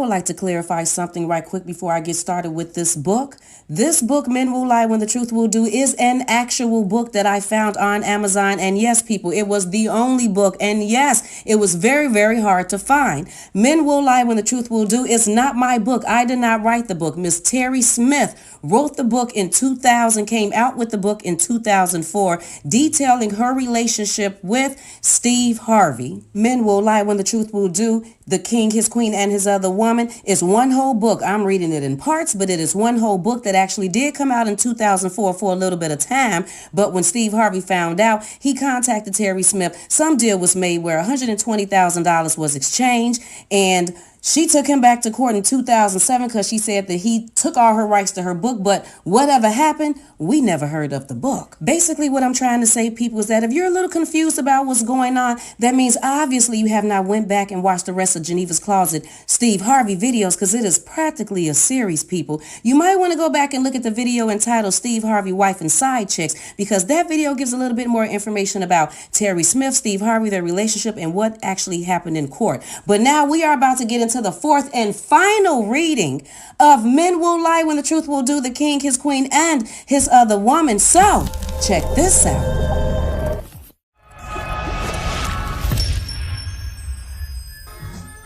would like to clarify something right quick before I get started with this book. This book, Men Will Lie When the Truth Will Do, is an actual book that I found on Amazon. And yes, people, it was the only book. And yes, it was very, very hard to find. Men Will Lie When the Truth Will Do is not my book. I did not write the book. Miss TERRI Smith wrote the book in 2000, came out with the book in 2004, detailing her relationship with Steve Harvey. Men Will Lie When the Truth Will Do, The King, His Queen, and His Other Woman is one whole book. I'm reading it in parts, but it is one whole book that actually did come out in 2004 for a little bit of time. But when Steve Harvey found out, he contacted TERRI Smith. Some deal was made where $120,000 was exchanged, and she took him back to court in 2007 because she said that he took all her rights to her book, but whatever happened, we never heard of the book. Basically, what I'm trying to say, people, is that if you're a little confused about what's going on, that means obviously you have not went back and watched the rest of Genevas Closet Steve Harvey videos, because it is practically a series, people. You might want to go back and look at the video entitled Steve Harvey, Wife and Side Chicks, because that video gives a little bit more information about TERRI Smith, Steve Harvey, their relationship, and what actually happened in court. But now we are about to get into the fourth and final reading of Men Will Lie When the Truth Will Do, The King, His Queen, and His Other Woman. So, check this out.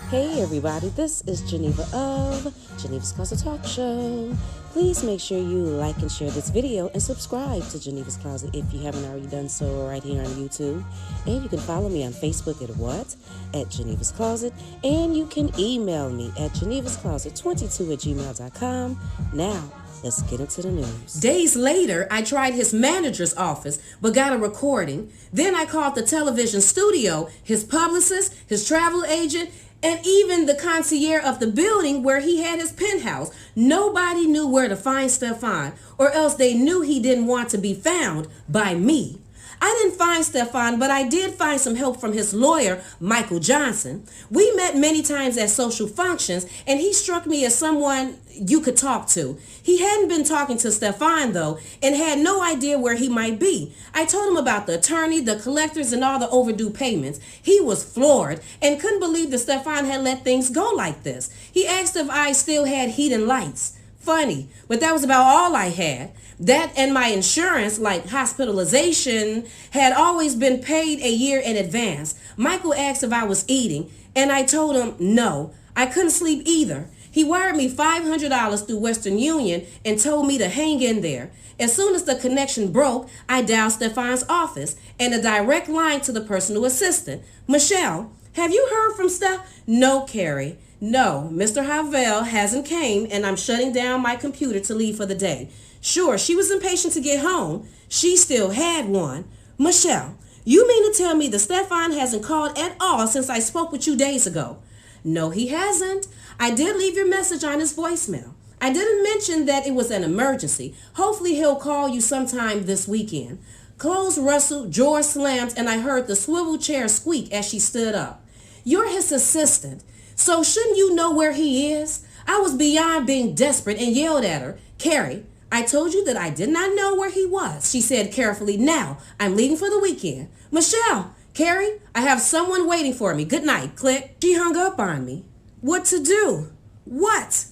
Hey everybody, this is Geneva of Genevas Closet Talk Show. Please make sure you like and share this video and subscribe to Genevas Closet if you haven't already done so right here on YouTube. And you can follow me on Facebook at Genevas Closet. And you can email me at genevascloset22@gmail.com. Now, let's get into the news. Days later, I tried his manager's office, but got a recording. Then I called the television studio, his publicist, his travel agent, and even the concierge of the building where he had his penthouse. Nobody knew where to find Stefan, or else they knew he didn't want to be found by me. I didn't find Stefan, but I did find some help from his lawyer, Michael Johnson. We met many times at social functions, and he struck me as someone you could talk to. He hadn't been talking to Stefan, though, and had no idea where he might be. I told him about the attorney, the collectors, and all the overdue payments. He was floored and couldn't believe that Stefan had let things go like this. He asked if I still had heat and lights. Funny, but that was about all I had. That and my insurance, like hospitalization, had always been paid a year in advance. Michael asked if I was eating, and I told him no. I couldn't sleep either. He wired me $500 through Western Union and told me to hang in there. As soon as the connection broke, I dialed Stefan's office and a direct line to the personal assistant. Michelle, have you heard from Steph? No, Carrie. No, Mr. Havel hasn't came, and I'm shutting down my computer to leave for the day. Sure, she was impatient to get home. She still had one. Michelle, you mean to tell me that Stefan hasn't called at all since I spoke with you days ago? No, he hasn't. I did leave your message on his voicemail. I didn't mention that it was an emergency. Hopefully he'll call you sometime this weekend. Clothes rustled, drawers slammed, and I heard the swivel chair squeak as she stood up. You're his assistant, so shouldn't you know where he is? I was beyond being desperate and yelled at her. Carrie, I told you that I did not know where he was, she said carefully. Now, I'm leaving for the weekend. Michelle, Carrie, I have someone waiting for me. Good night. Click. She hung up on me. What to do? What?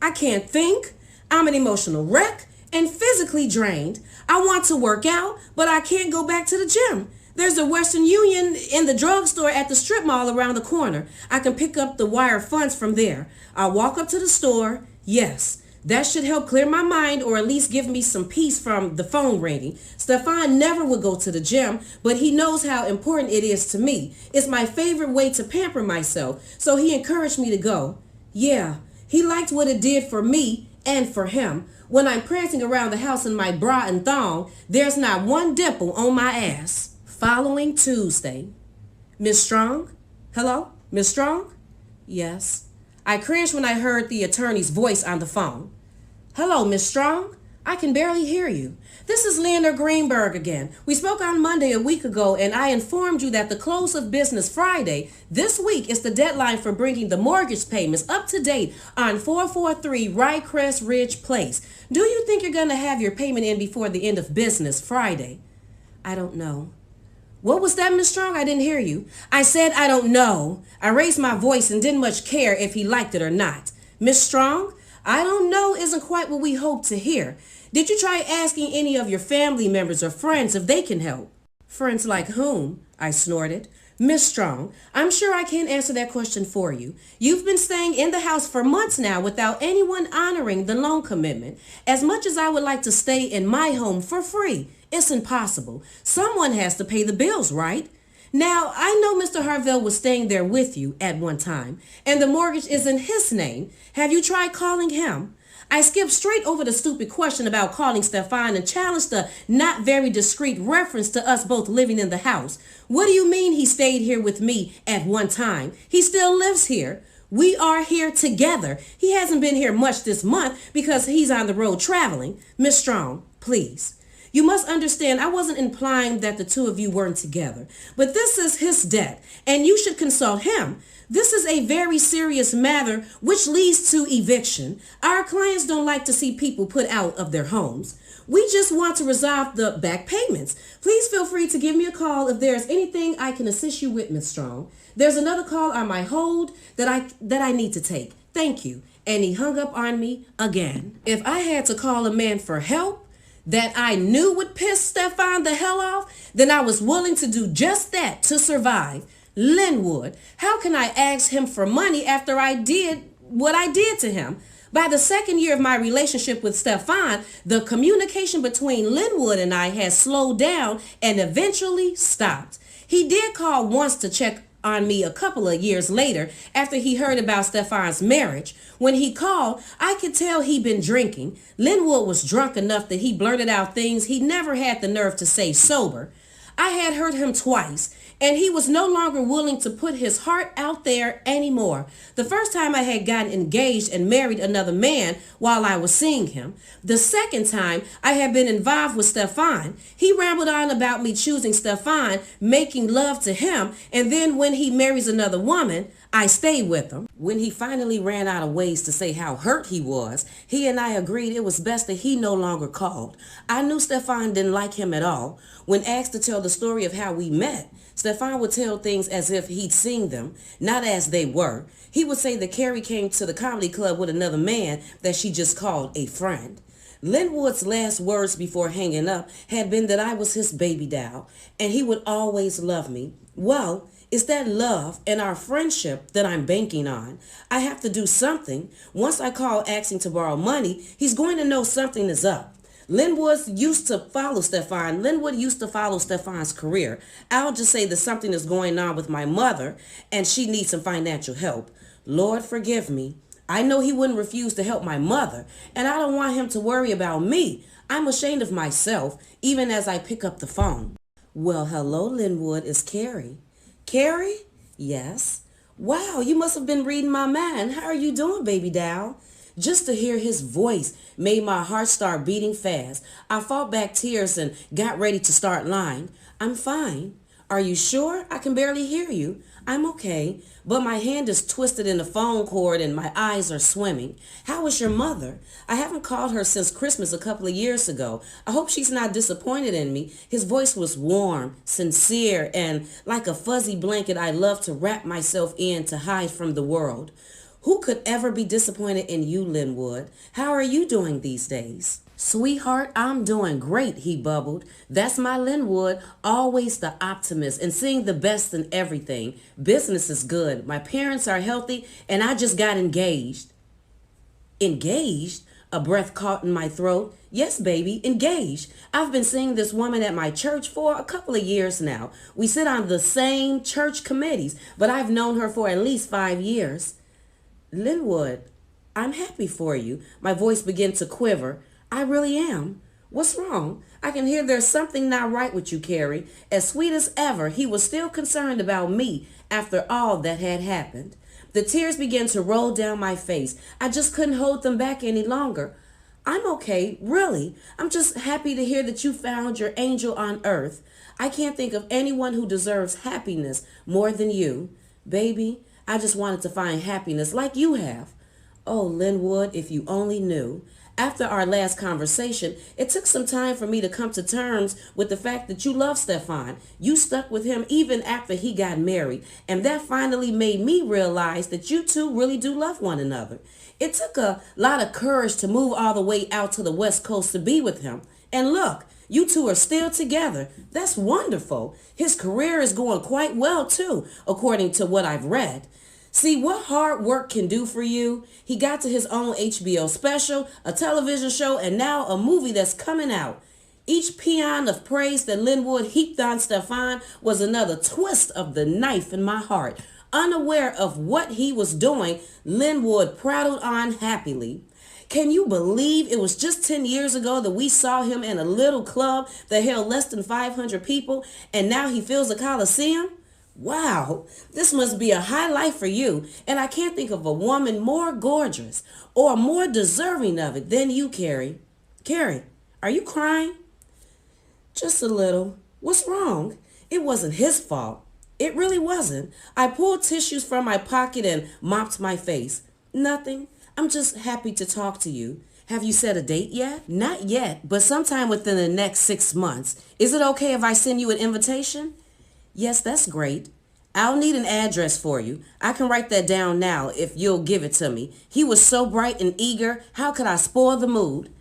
I can't think. I'm an emotional wreck and physically drained. I want to work out, but I can't go back to the gym. There's a Western Union in the drugstore at the strip mall around the corner. I can pick up the wire funds from there. I'll walk up to the store. Yes. That should help clear my mind, or at least give me some peace from the phone ringing. Stefan never would go to the gym, but he knows how important it is to me. It's my favorite way to pamper myself, so he encouraged me to go. Yeah, he liked what it did for me and for him. When I'm prancing around the house in my bra and thong, there's not one dimple on my ass. Following Tuesday. Miss Strong? Hello? Miss Strong? Yes. I cringed when I heard the attorney's voice on the phone. Hello, Miss Strong? I can barely hear you. This is Leonard Greenberg again. We spoke on Monday a week ago, and I informed you that the close of business Friday this week is the deadline for bringing the mortgage payments up to date on 443 Rye-Crest Ridge Place. Do you think you're going to have your payment in before the end of business Friday? I don't know. What was that, Miss Strong? I didn't hear you. I said I don't know. I raised my voice and didn't much care if he liked it or not. Miss Strong, I don't know isn't quite what we hoped to hear. Did you try asking any of your family members or friends if they can help? Friends like whom? I snorted. Miss Strong, I'm sure I can't answer that question for you. You've been staying in the house for months now without anyone honoring the loan commitment. As much as I would like to stay in my home for free, it's impossible. Someone has to pay the bills, right? Now, I know Mr. Harvell was staying there with you at one time, and the mortgage is in his name. Have you tried calling him? I skipped straight over the stupid question about calling Stefan and challenged the not very discreet reference to us both living in the house. What do you mean he stayed here with me at one time? He still lives here. We are here together. He hasn't been here much this month because he's on the road traveling. Miss Strong, please. You must understand I wasn't implying that the two of you weren't together, but this is his debt and you should consult him. This is a very serious matter which leads to eviction. Our clients don't like to see people put out of their homes. We just want to resolve the back payments. Please feel free to give me a call if there's anything I can assist you with, Miss Strong. There's another call on my hold that I need to take. Thank you. And he hung up on me again. If I had to call a man for help that I knew would piss Stefan the hell off, then I was willing to do just that to survive. Linwood, how can I ask him for money after I did what I did to him? By the second year of my relationship with Stefan, the communication between Linwood and I had slowed down and eventually stopped. He did call once to check on me a couple of years later after he heard about Stefan's marriage. When he called, I could tell he'd been drinking. Linwood was drunk enough that he blurted out things he never had the nerve to say sober. I had hurt him twice, and he was no longer willing to put his heart out there anymore. The first time I had gotten engaged and married another man while I was seeing him. The second time I had been involved with Stefan. He rambled on about me choosing Stefan, making love to him, and then when he marries another woman, I stayed with him. When he finally ran out of ways to say how hurt he was, he and I agreed it was best that he no longer called. I knew Stefan didn't like him at all. When asked to tell the story of how we met, Stefan would tell things as if he'd seen them, not as they were. He would say that Carrie came to the comedy club with another man that she just called a friend. Linwood's last words before hanging up had been that I was his baby doll, and he would always love me. Well, it's that love and our friendship that I'm banking on. I have to do something. Once I call asking to borrow money, he's going to know something is up. Linwood used to follow Stefan. Linwood used to follow Stefan's career. I'll just say that something is going on with my mother and she needs some financial help. Lord, forgive me. I know he wouldn't refuse to help my mother, and I don't want him to worry about me. I'm ashamed of myself, even as I pick up the phone. Well, hello, Linwood. It's Carrie. Carrie? Yes. Wow, you must have been reading my mind. How are you doing, baby doll? Just to hear his voice made my heart start beating fast. I fought back tears and got ready to start lying. I'm fine. Are you sure? I can barely hear you. I'm okay, but my hand is twisted in the phone cord and my eyes are swimming. How is your mother? I haven't called her since Christmas a couple of years ago. I hope she's not disappointed in me. His voice was warm, sincere, and like a fuzzy blanket I love to wrap myself in to hide from the world. Who could ever be disappointed in you, Linwood? How are you doing these days? Sweetheart, I'm doing great, he bubbled. That's my Linwood, always the optimist and seeing the best in everything. Business is good. My parents are healthy, and I just got engaged. Engaged? A breath caught in my throat. Yes, baby, engaged. I've been seeing this woman at my church for a couple of years now. We sit on the same church committees, but I've known her for at least 5 years. Linwood, I'm happy for you. My voice began to quiver. I really am. What's wrong? I can hear there's something not right with you, Carrie. As sweet as ever, he was still concerned about me after all that had happened. The tears began to roll down my face. I just couldn't hold them back any longer. I'm okay, really. I'm just happy to hear that you found your angel on earth. I can't think of anyone who deserves happiness more than you. Baby, I just wanted to find happiness like you have. Oh, Linwood, if you only knew. After our last conversation, it took some time for me to come to terms with the fact that you love Stefan. You stuck with him even after he got married, and that finally made me realize that you two really do love one another. It took a lot of courage to move all the way out to the West Coast to be with him. And look, you two are still together. That's wonderful. His career is going quite well too, according to what I've read. See what hard work can do for you? He got to his own HBO special, a television show, and now a movie that's coming out. Each paean of praise that Linwood heaped on Stefan was another twist of the knife in my heart. Unaware of what he was doing, Linwood prattled on happily. Can you believe it was just 10 years ago that we saw him in a little club that held less than 500 people, and now he fills a coliseum? Wow, this must be a high life for you, and I can't think of a woman more gorgeous or more deserving of it than you, Carrie. Carrie, are you crying? Just a little. What's wrong? It wasn't his fault. It really wasn't. I pulled tissues from my pocket and mopped my face. Nothing. I'm just happy to talk to you. Have you set a date yet? Not yet, but sometime within the next 6 months. Is it okay if I send you an invitation? Yes, that's great. I'll need an address for you. I can write that down now if you'll give it to me. He was so bright and eager. How could I spoil the mood?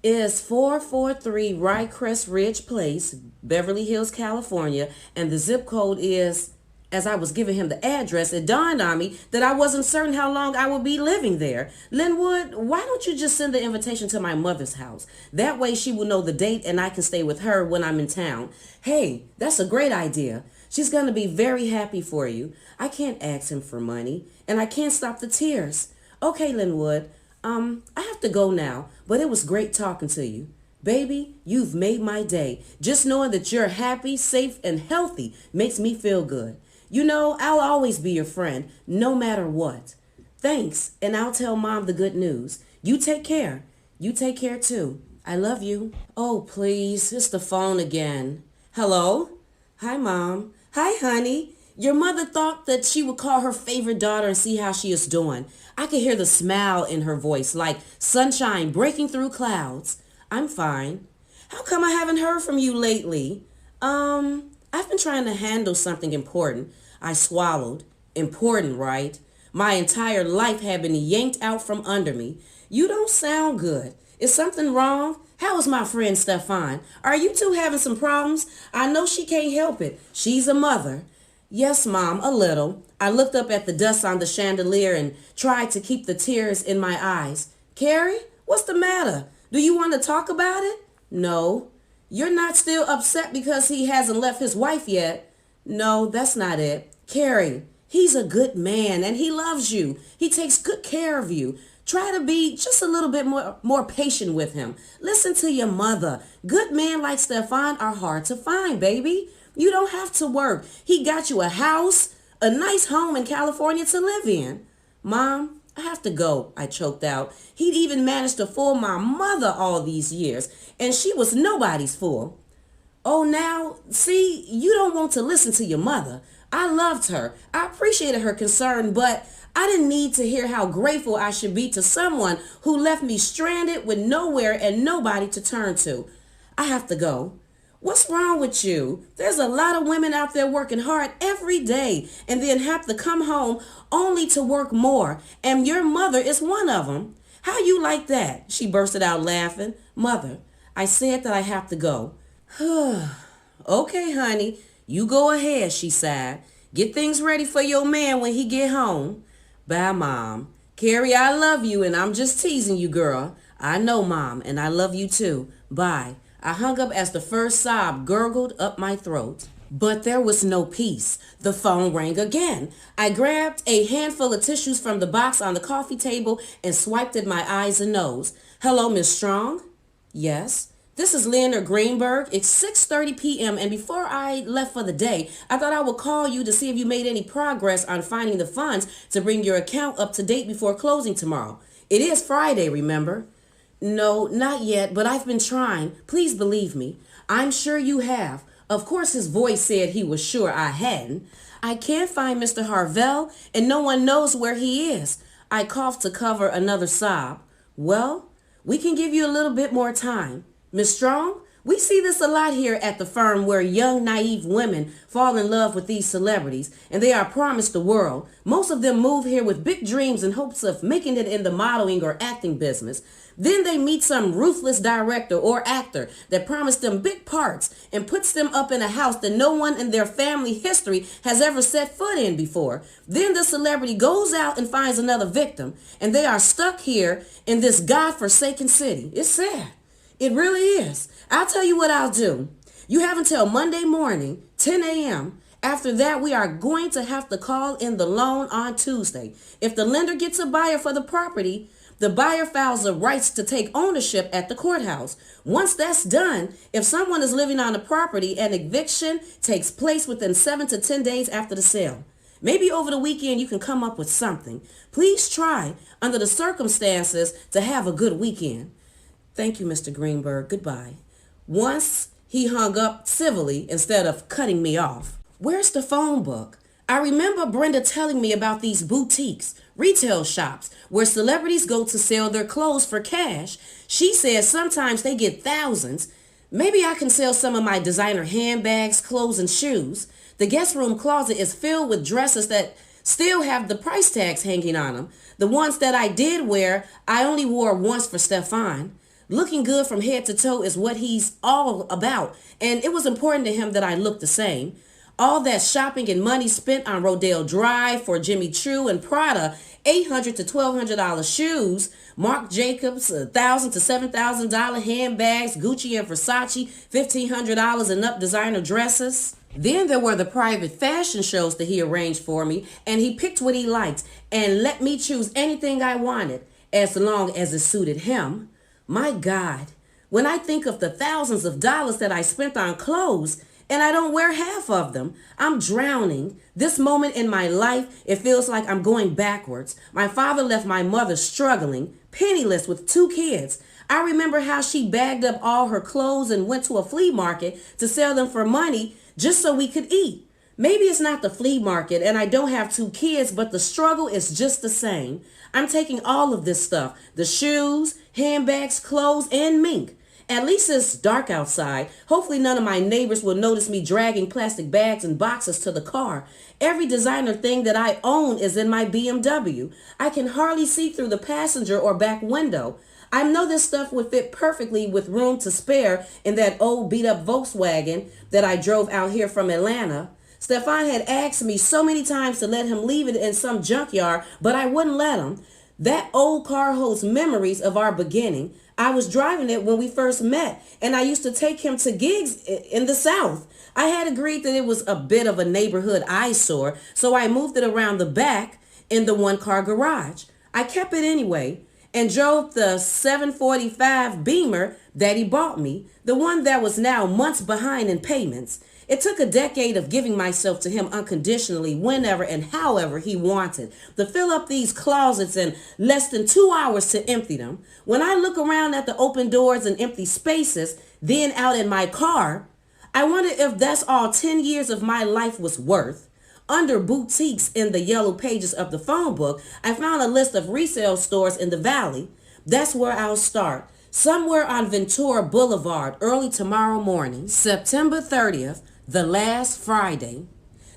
It's 443 Rye-Crest Ridge Place, Beverly Hills, California, and the zip code is... As I was giving him the address, it dawned on me that I wasn't certain how long I would be living there. Linwood, why don't you just send the invitation to my mother's house? That way she will know the date and I can stay with her when I'm in town. Hey, that's a great idea. She's going to be very happy for you. I can't ask him for money, and I can't stop the tears. Okay, Linwood, I have to go now, but it was great talking to you. Baby, you've made my day. Just knowing that you're happy, safe, and healthy makes me feel good. You know, I'll always be your friend, no matter what. Thanks, and I'll tell Mom the good news. You take care. You take care, too. I love you. Oh, please, it's the phone again. Hello? Hi, Mom. Hi, honey. Your mother thought that she would call her favorite daughter and see how she is doing. I could hear the smile in her voice, like sunshine breaking through clouds. I'm fine. How come I haven't heard from you lately? I've been trying to handle something important. I swallowed. Important, right? My entire life had been yanked out from under me. You don't sound good. Is something wrong? How is my friend Stefan? Are you two having some problems? I know she can't help it. She's a mother. Yes, Mom, a little. I looked up at the dust on the chandelier and tried to keep the tears in my eyes. Carrie, what's the matter? Do you want to talk about it? No. You're not still upset because he hasn't left his wife yet? No, that's not it. Carrie, he's a good man and he loves you. He takes good care of you. Try to be just a little bit more patient with him. Listen to your mother. Good men like Stefan are hard to find, baby. You don't have to work. He got you a house, a nice home in California to live in. Mom, I have to go, I choked out. He'd even managed to fool my mother all these years, and she was nobody's fool. Oh, now, see, you don't want to listen to your mother. I loved her. I appreciated her concern, but I didn't need to hear how grateful I should be to someone who left me stranded with nowhere and nobody to turn to. I have to go. What's wrong with you? There's a lot of women out there working hard every day and then have to come home only to work more. And your mother is one of them. How you like that? She bursted out laughing. Mother, I said that I have to go. Okay, honey, you go ahead, she sighed. Get things ready for your man when he get home. Bye, Mom. Carrie, I love you and I'm just teasing you, girl. I know, Mom, and I love you too. Bye. I hung up as the first sob gurgled up my throat. But there was no peace. The phone rang again. I grabbed a handful of tissues from the box on the coffee table and swiped at my eyes and nose. Hello, Miss Strong? Yes. This is Leonard Greenberg. It's 6:30 p.m. and before I left for the day, I thought I would call you to see if you made any progress on finding the funds to bring your account up to date before closing tomorrow. It is Friday, remember? No, not yet, but I've been trying. Please believe me. I'm sure you have. Of course, his voice said he was sure I hadn't. I can't find Mr. Harvell, and no one knows where he is. I coughed to cover another sob. Well, We can give you a little bit more time. Miss Strong, we see this a lot here at the firm where young, naive women fall in love with these celebrities and they are promised the world. Most of them move here with big dreams in hopes of making it in the modeling or acting business. Then they meet some ruthless director or actor that promised them big parts and puts them up in a house that no one in their family history has ever set foot in before. Then the celebrity goes out and finds another victim and they are stuck here in this godforsaken city. It's sad. It really is. I'll tell you what I'll do. You have until Monday morning, 10 a.m. After that, we are going to have to call in the loan on Tuesday. If the lender gets a buyer for the property, the buyer files the rights to take ownership at the courthouse. Once that's done, if someone is living on the property, an eviction takes place within 7 to 10 days after the sale. Maybe over the weekend you can come up with something. Please try, under the circumstances, to have a good weekend. Thank you, Mr. Greenberg. Goodbye. Once he hung up civilly instead of cutting me off. Where's the phone book? I remember Brenda telling me about these boutiques, retail shops, where celebrities go to sell their clothes for cash. She says sometimes they get thousands. Maybe I can sell some of my designer handbags, clothes, and shoes. The guest room closet is filled with dresses that still have the price tags hanging on them. The ones that I did wear, I only wore once for Stefan. Looking good from head to toe is what he's all about, and it was important to him that I look the same. All that shopping and money spent on Rodale Drive for Jimmy Choo and Prada, $800 to $1,200 shoes, Marc Jacobs, $1,000 to $7,000 handbags, Gucci and Versace, $1,500 and up designer dresses. Then there were the private fashion shows that he arranged for me, and he picked what he liked and let me choose anything I wanted, as long as it suited him. My God, when I think of the thousands of dollars that I spent on clothes, and I don't wear half of them, I'm drowning. This moment in my life, it feels like I'm going backwards. My father left my mother struggling, penniless with 2 kids. I remember how she bagged up all her clothes and went to a flea market to sell them for money just so we could eat. Maybe it's not the flea market and I don't have 2 kids, but the struggle is just the same. I'm taking all of this stuff, the shoes, handbags, clothes, and mink. At least it's dark outside. Hopefully none of my neighbors will notice me dragging plastic bags and boxes to the car. Every designer thing that I own is in my BMW. I can hardly see through the passenger or back window. I know this stuff would fit perfectly with room to spare in that old beat-up Volkswagen that I drove out here from Atlanta. Stefan had asked me so many times to let him leave it in some junkyard, but I wouldn't let him. That old car holds memories of our beginning. I was driving it when we first met, and I used to take him to gigs in the South. I had agreed that it was a bit of a neighborhood eyesore, so I moved it around the back in the 1-car garage. I kept it anyway and drove the 745 Beamer that he bought me, the one that was now months behind in payments. It took a decade of giving myself to him unconditionally whenever and however he wanted, to fill up these closets in less than 2 hours to empty them. When I look around at the open doors and empty spaces, then out in my car, I wonder if that's all 10 years of my life was worth. Under boutiques in the yellow pages of the phone book, I found a list of resale stores in the valley. That's where I'll start. Somewhere on Ventura Boulevard early tomorrow morning, September 30th, the last Friday.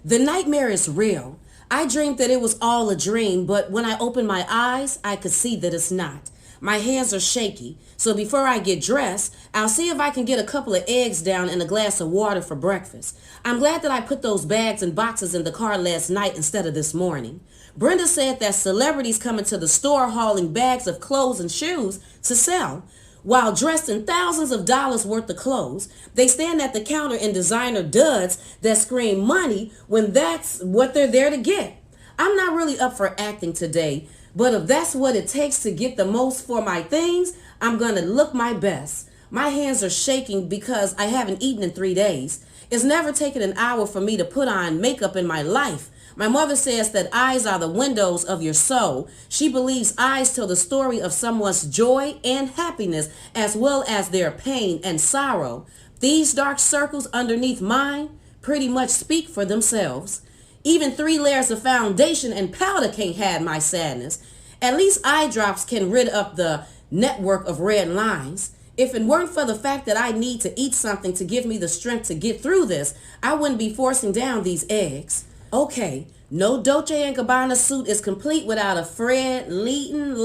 The nightmare is real. I dreamed that it was all a dream, but when I opened my eyes, I could see that it's not. My hands are shaky, so before I get dressed, I'll see if I can get a couple of eggs down and a glass of water for breakfast. I'm glad that I put those bags and boxes in the car last night instead of this morning. Brenda said that celebrities come into the store hauling bags of clothes and shoes to sell. While dressed in thousands of dollars worth of clothes, they stand at the counter in designer duds that scream money when that's what they're there to get. I'm not really up for acting today, but if that's what it takes to get the most for my things, I'm going to look my best. My hands are shaking because I haven't eaten in 3 days. It's never taken an hour for me to put on makeup in my life. My mother says that eyes are the windows of your soul. She believes eyes tell the story of someone's joy and happiness, as well as their pain and sorrow. These dark circles underneath mine pretty much speak for themselves. Even 3 layers of foundation and powder can't hide my sadness. At least eye drops can rid up the network of red lines. If it weren't for the fact that I need to eat something to give me the strength to get through this, I wouldn't be forcing down these eggs. Okay, no Dolce & Gabbana suit is complete without a Fred, Leighton,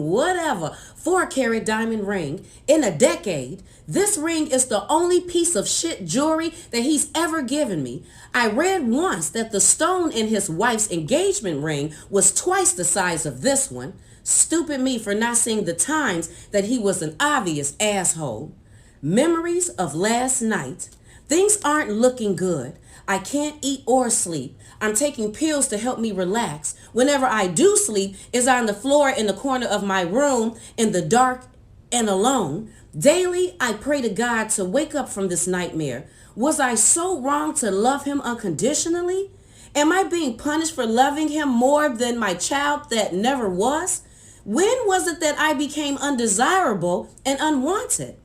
whatever, 4-carat diamond ring. In a decade, this ring is the only piece of shit jewelry that he's ever given me. I read once that the stone in his wife's engagement ring was twice the size of this one. Stupid me for not seeing the times that he was an obvious asshole. Memories of last night. Things aren't looking good. I can't eat or sleep. I'm taking pills to help me relax. Whenever I do sleep, it's on the floor in the corner of my room in the dark and alone. Daily, I pray to God to wake up from this nightmare. Was I so wrong to love him unconditionally? Am I being punished for loving him more than my child that never was? When was it that I became undesirable and unwanted?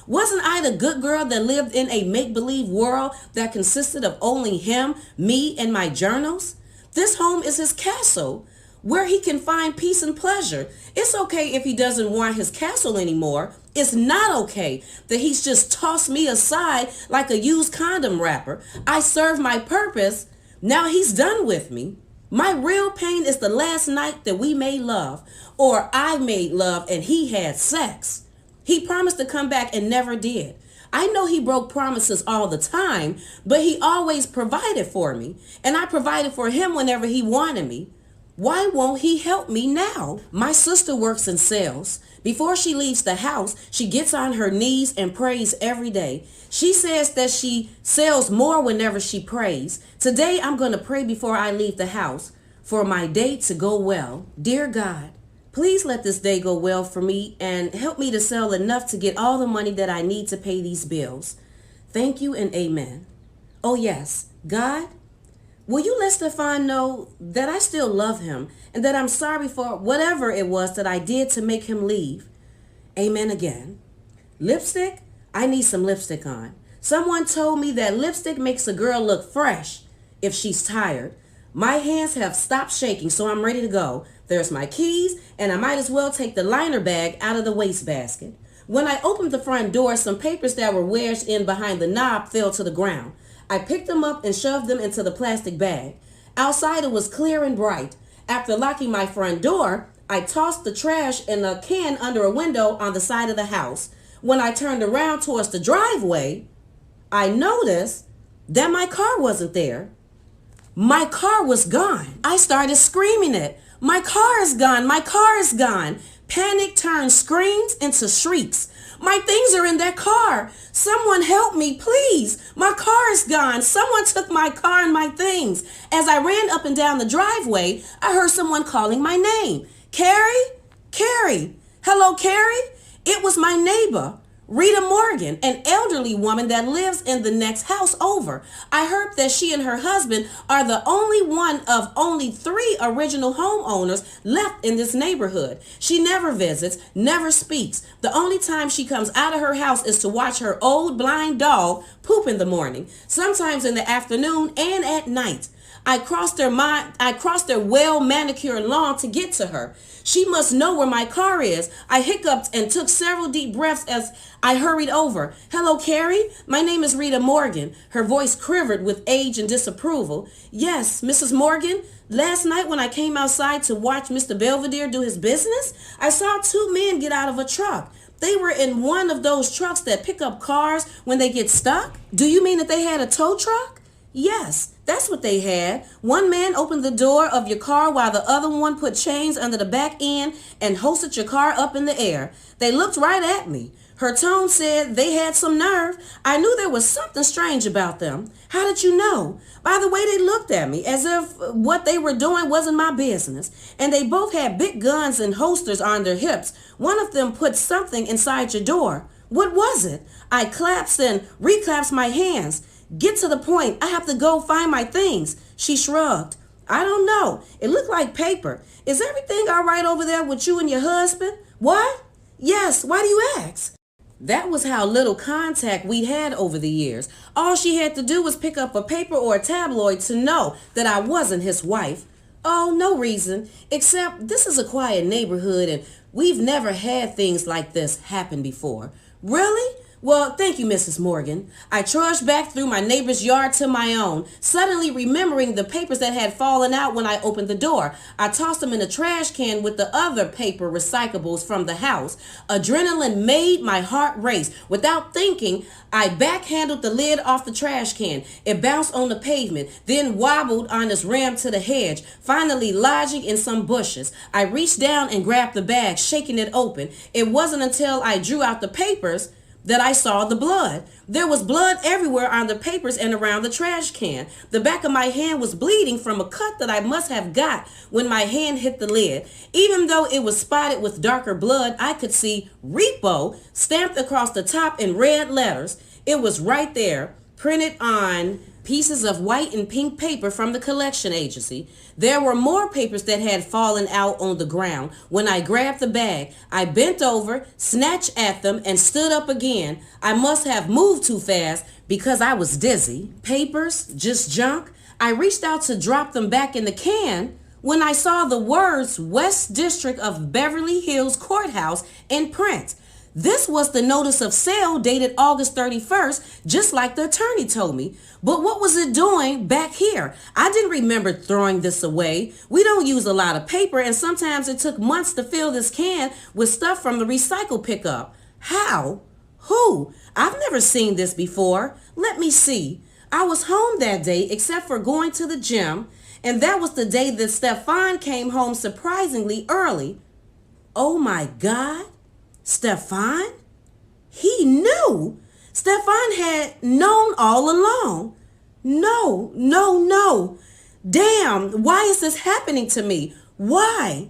Wasn't I the good girl that lived in a make-believe world that consisted of only him, me, and my journals? This home is his castle, where he can find peace and pleasure. It's okay if he doesn't want his castle anymore. It's not okay that he's just tossed me aside like a used condom wrapper. I served my purpose. Now he's done with me. My real pain is the last night that we made love, or I made love and he had sex. He promised to come back and never did. I know he broke promises all the time, but he always provided for me, and I provided for him whenever he wanted me. Why won't he help me now? My sister works in sales. Before she leaves the house, she gets on her knees and prays every day. She says that she sells more whenever she prays. Today, I'm going to pray before I leave the house for my day to go well. Dear God, please let this day go well for me and help me to sell enough to get all the money that I need to pay these bills. Thank you and amen. Oh yes, God, will you let Stefan know that I still love him and that I'm sorry for whatever it was that I did to make him leave? Amen again. Lipstick? I need some lipstick on. Someone told me that lipstick makes a girl look fresh if she's tired. My hands have stopped shaking, so I'm ready to go. There's my keys, and I might as well take the liner bag out of the wastebasket. When I opened the front door, some papers that were wedged in behind the knob fell to the ground. I picked them up and shoved them into the plastic bag. Outside it was clear and bright. After locking my front door, I tossed the trash in a can under a window on the side of the house. When I turned around towards the driveway, I noticed that my car wasn't there. My car was gone. I started screaming it. My car is gone. My car is gone. Panic turned screams into shrieks. My things are in that car. Someone help me, please. My car is gone. Someone took my car and my things. As I ran up and down the driveway, I heard someone calling my name. Carrie? Carrie. Hello, Carrie? It was my neighbor, Rita Morgan, an elderly woman that lives in the next house over. I heard that she and her husband are the only one of only 3 original homeowners left in this neighborhood. She never visits, never speaks. The only time she comes out of her house is to watch her old blind dog poop in the morning, sometimes in the afternoon and at night. I crossed their well-manicured lawn to get to her. She must know where my car is. I hiccuped and took several deep breaths as I hurried over. Hello, Carrie. My name is Rita Morgan. Her voice quivered with age and disapproval. Yes, Mrs. Morgan. Last night when I came outside to watch Mr. Belvedere do his business, I saw 2 men get out of a truck. They were in one of those trucks that pick up cars when they get stuck. Do you mean that they had a tow truck? Yes, that's what they had. One man opened the door of your car while the other one put chains under the back end and hoisted your car up in the air. They looked right at me. Her tone said they had some nerve. I knew there was something strange about them. How did you know? By the way they looked at me, as if what they were doing wasn't my business. And they both had big guns and holsters on their hips. One of them put something inside your door. What was it? I clasped and reclasped my hands. Get to the point. I have to go find my things. She shrugged. I don't know. It looked like paper. Is everything all right over there with you and your husband? What? Yes. Why do you ask? That was how little contact we had over the years. All she had to do was pick up a paper or a tabloid to know that I wasn't his wife. Oh, no reason, except this is a quiet neighborhood and We've never had things like this happen before. Really? Well, thank you, Mrs. Morgan. I trudged back through my neighbor's yard to my own, suddenly remembering the papers that had fallen out when I opened the door. I tossed them in a trash can with the other paper recyclables from the house. Adrenaline made my heart race. Without thinking, I backhandled the lid off the trash can. It bounced on the pavement, then wobbled on its rim to the hedge, finally lodging in some bushes. I reached down and grabbed the bag, shaking it open. It wasn't until I drew out the papers that I saw the blood. There was blood everywhere on the papers and around the trash can. The back of my hand was bleeding from a cut that I must have got when my hand hit the lid. Even though it was spotted with darker blood, I could see repo stamped across the top in red letters. It was right there, printed on pieces of white and pink paper from the collection agency. There were more papers that had fallen out on the ground. When I grabbed the bag, I bent over, snatched at them, and stood up again. I must have moved too fast because I was dizzy. Papers? Just junk? I reached out to drop them back in the can when I saw the words West District of Beverly Hills Courthouse in print. This was the notice of sale dated August 31st, just like the attorney told me. But what was it doing back here? I didn't remember throwing this away. We don't use a lot of paper, and sometimes it took months to fill this can with stuff from the recycle pickup. How? Who? I've never seen this before. Let me see. I was home that day except for going to the gym, and that was the day that Stefan came home surprisingly early. Oh my God. Stefan? He knew. Stefan had known all along. No. Damn, why is this happening to me? Why?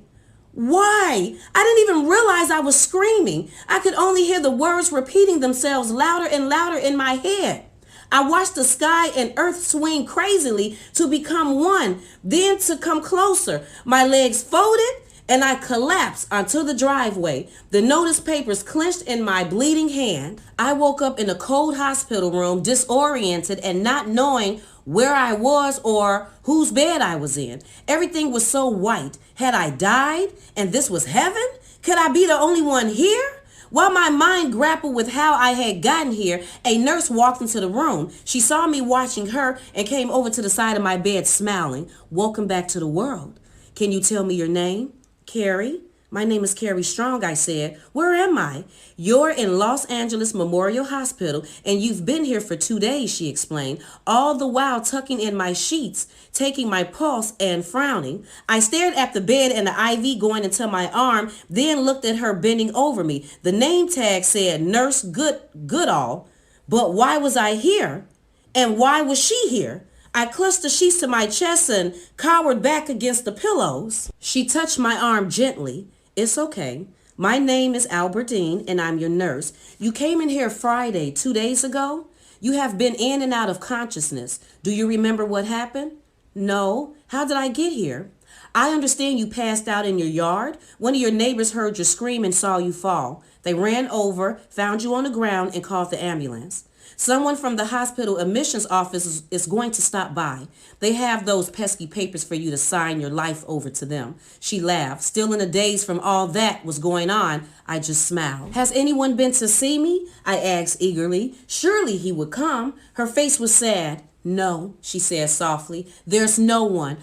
I didn't even realize I was screaming. I could only hear the words repeating themselves louder and louder in my head. I watched the sky and earth swing crazily to become one, then to come closer. My legs folded, and I collapsed onto the driveway, the notice papers clenched in my bleeding hand. I woke up in a cold hospital room, disoriented and not knowing where I was or whose bed I was in. Everything was so white. Had I died and this was heaven? Could I be the only one here? While my mind grappled with how I had gotten here, a nurse walked into the room. She saw me watching her and came over to the side of my bed smiling. Welcome back to the world. Can you tell me your name? Carrie? My name is Carrie Strong, I said. Where am I? You're in Los Angeles Memorial Hospital, and you've been here for 2 days, she explained, all the while tucking in my sheets, taking my pulse and frowning. I stared at the bed and the IV going into my arm, then looked at her bending over me. The name tag said Nurse Goodall. But why was I here? And why was she here? I clutched the sheets to my chest and cowered back against the pillows. She touched my arm gently. It's okay. My name is Albertine, and I'm your nurse. You came in here Friday, 2 days ago. You have been in and out of consciousness. Do you remember what happened? No. How did I get here? I understand you passed out in your yard. One of your neighbors heard you scream and saw you fall. They ran over, found you on the ground, and called the ambulance. Someone from the hospital admissions office is going to stop by. They have those pesky papers for you to sign your life over to them. She laughed. Still in a daze from all that was going on, I just smiled. Has anyone been to see me? I asked eagerly. Surely he would come. Her face was sad. No, she said softly. There's no one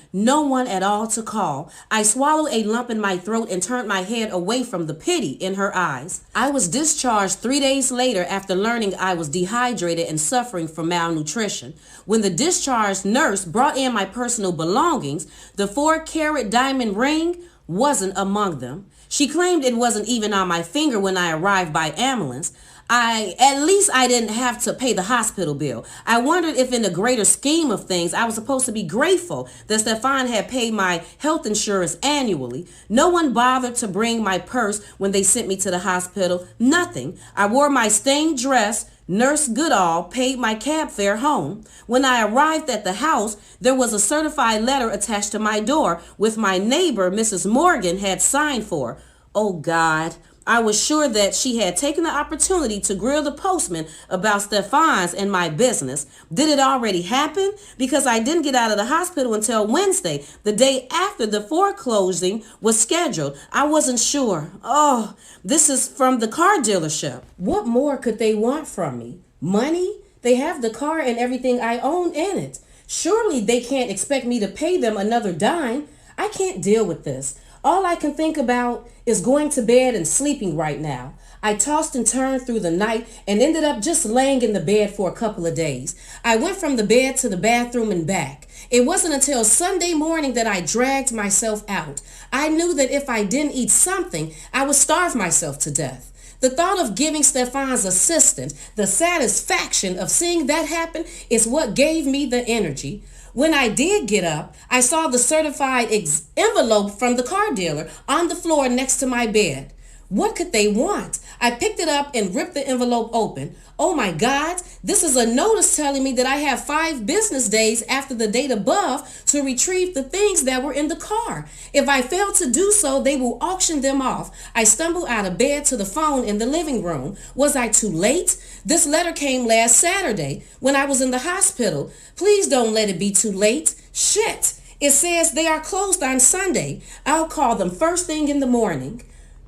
at all to call. I swallowed a lump in my throat and turned my head away from the pity in her eyes. I was discharged 3 days later after learning I was dehydrated and suffering from malnutrition. When the discharged nurse brought in my personal belongings, the 4-carat diamond ring wasn't among them. She claimed it wasn't even on my finger when I arrived by ambulance. At least I didn't have to pay the hospital bill. I wondered if in the greater scheme of things, I was supposed to be grateful that Stefan had paid my health insurance annually. No one bothered to bring my purse when they sent me to the hospital. Nothing. I wore my stained dress. Nurse Goodall paid my cab fare home. When I arrived at the house, there was a certified letter attached to my door with my neighbor, Mrs. Morgan, had signed for. Oh God. I was sure that she had taken the opportunity to grill the postman about Stefan's and my business. Did it already happen? Because I didn't get out of the hospital until Wednesday, the day after the foreclosing was scheduled. I wasn't sure. Oh, this is from the car dealership. What more could they want from me? Money? They have the car and everything I own in it. Surely they can't expect me to pay them another dime. I can't deal with this. All I can think about is going to bed and sleeping right now. I tossed and turned through the night and ended up just laying in the bed for a couple of days. I went from the bed to the bathroom and back. It wasn't until Sunday morning that I dragged myself out. I knew that if I didn't eat something, I would starve myself to death. The thought of giving Stefan's assistant the satisfaction of seeing that happen is what gave me the energy. When I did get up, I saw the certified envelope from the car dealer on the floor next to my bed. What could they want? I picked it up and ripped the envelope open. Oh my God, this is a notice telling me that I have 5 business days after the date above to retrieve the things that were in the car. If I fail to do so, they will auction them off. I stumbled out of bed to the phone in the living room. Was I too late? This letter came last Saturday when I was in the hospital. Please don't let it be too late. Shit, it says they are closed on Sunday. I'll call them first thing in the morning.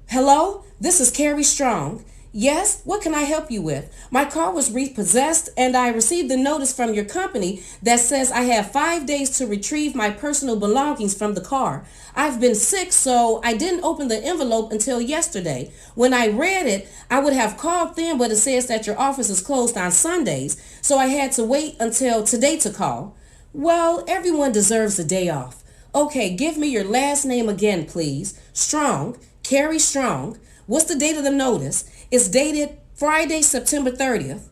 Hello, this is Carrie Strong. Yes, what can I help you with? My car was repossessed and I received a notice from your company that says I have 5 days to retrieve my personal belongings from the car. I've been sick, so I didn't open the envelope until yesterday. When I read it, I would have called then, but it says that your office is closed on Sundays, so I had to wait until today to call. Well, everyone deserves a day off. Okay, give me your last name again, please. Strong. Carrie Strong. What's the date of the notice? It's dated Friday, September 30th.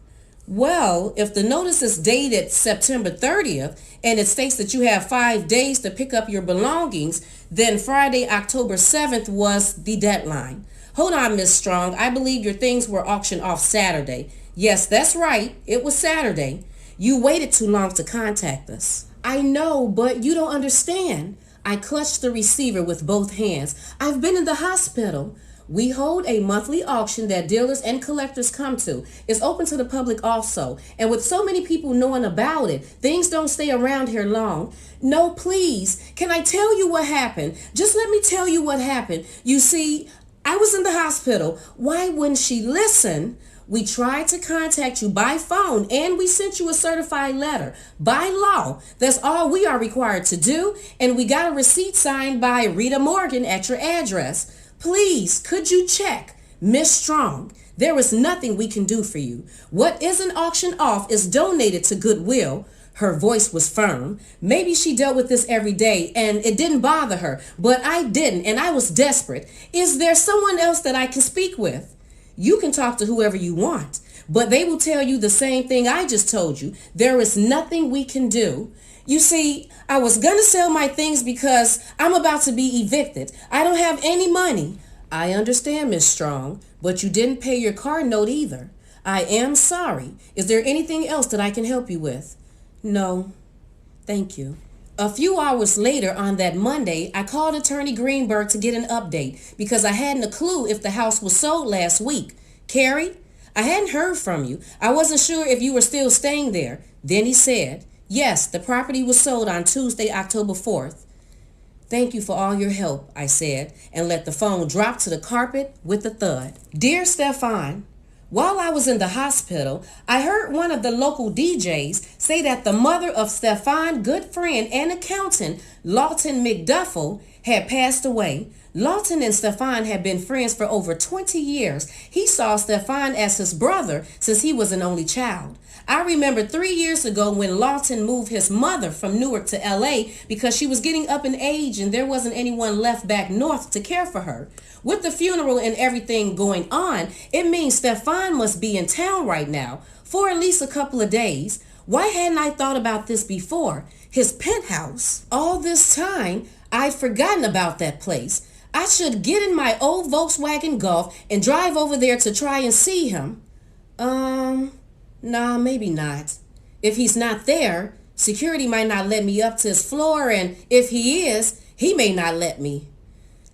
Well, if the notice is dated September 30th and it states that you have 5 days to pick up your belongings, then Friday, October 7th was the deadline. Hold on, Miss Strong. I believe your things were auctioned off Saturday. Yes, that's right. It was Saturday. You waited too long to contact us. I know, but you don't understand. I clutched the receiver with both hands. I've been in the hospital. We hold a monthly auction that dealers and collectors come to. It's open to the public also. And with so many people knowing about it, things don't stay around here long. No, please. Can I tell you what happened? Just let me tell you what happened. You see, I was in the hospital. Why wouldn't she listen? We tried to contact you by phone and we sent you a certified letter. By law, that's all we are required to do. And we got a receipt signed by Rita Morgan at your address. Please, could you check? Miss Strong, there is nothing we can do for you. What isn't auctioned off is donated to Goodwill. Her voice was firm. Maybe she dealt with this every day and it didn't bother her, but I didn't and I was desperate. Is there someone else that I can speak with? You can talk to whoever you want, but they will tell you the same thing I just told you. There is nothing we can do. You see, I was going to sell my things because I'm about to be evicted. I don't have any money. I understand, Miss Strong, but you didn't pay your car note either. I am sorry. Is there anything else that I can help you with? No, thank you. A few hours later on that Monday, I called Attorney Greenberg to get an update because I hadn't a clue if the house was sold last week. Carrie, I hadn't heard from you. I wasn't sure if you were still staying there. Then he said, yes, the property was sold on Tuesday, October 4th. Thank you for all your help, I said, and let the phone drop to the carpet with a thud. Dear Stefan, while I was in the hospital, I heard one of the local DJs say that the mother of Stefan, good friend and accountant, Lawton McDuffel, had passed away. Lawton and Stefan had been friends for over 20 years. He saw Stefan as his brother since he was an only child. I remember 3 years ago when Lawton moved his mother from Newark to LA because she was getting up in age and there wasn't anyone left back north to care for her. With the funeral and everything going on, it means Stefan must be in town right now for at least a couple of days. Why hadn't I thought about this before? His penthouse. All this time, I'd forgotten about that place. I should get in my old Volkswagen Golf and drive over there to try and see him. Nah, maybe not. If he's not there, security might not let me up to his floor, and if he is, he may not let me.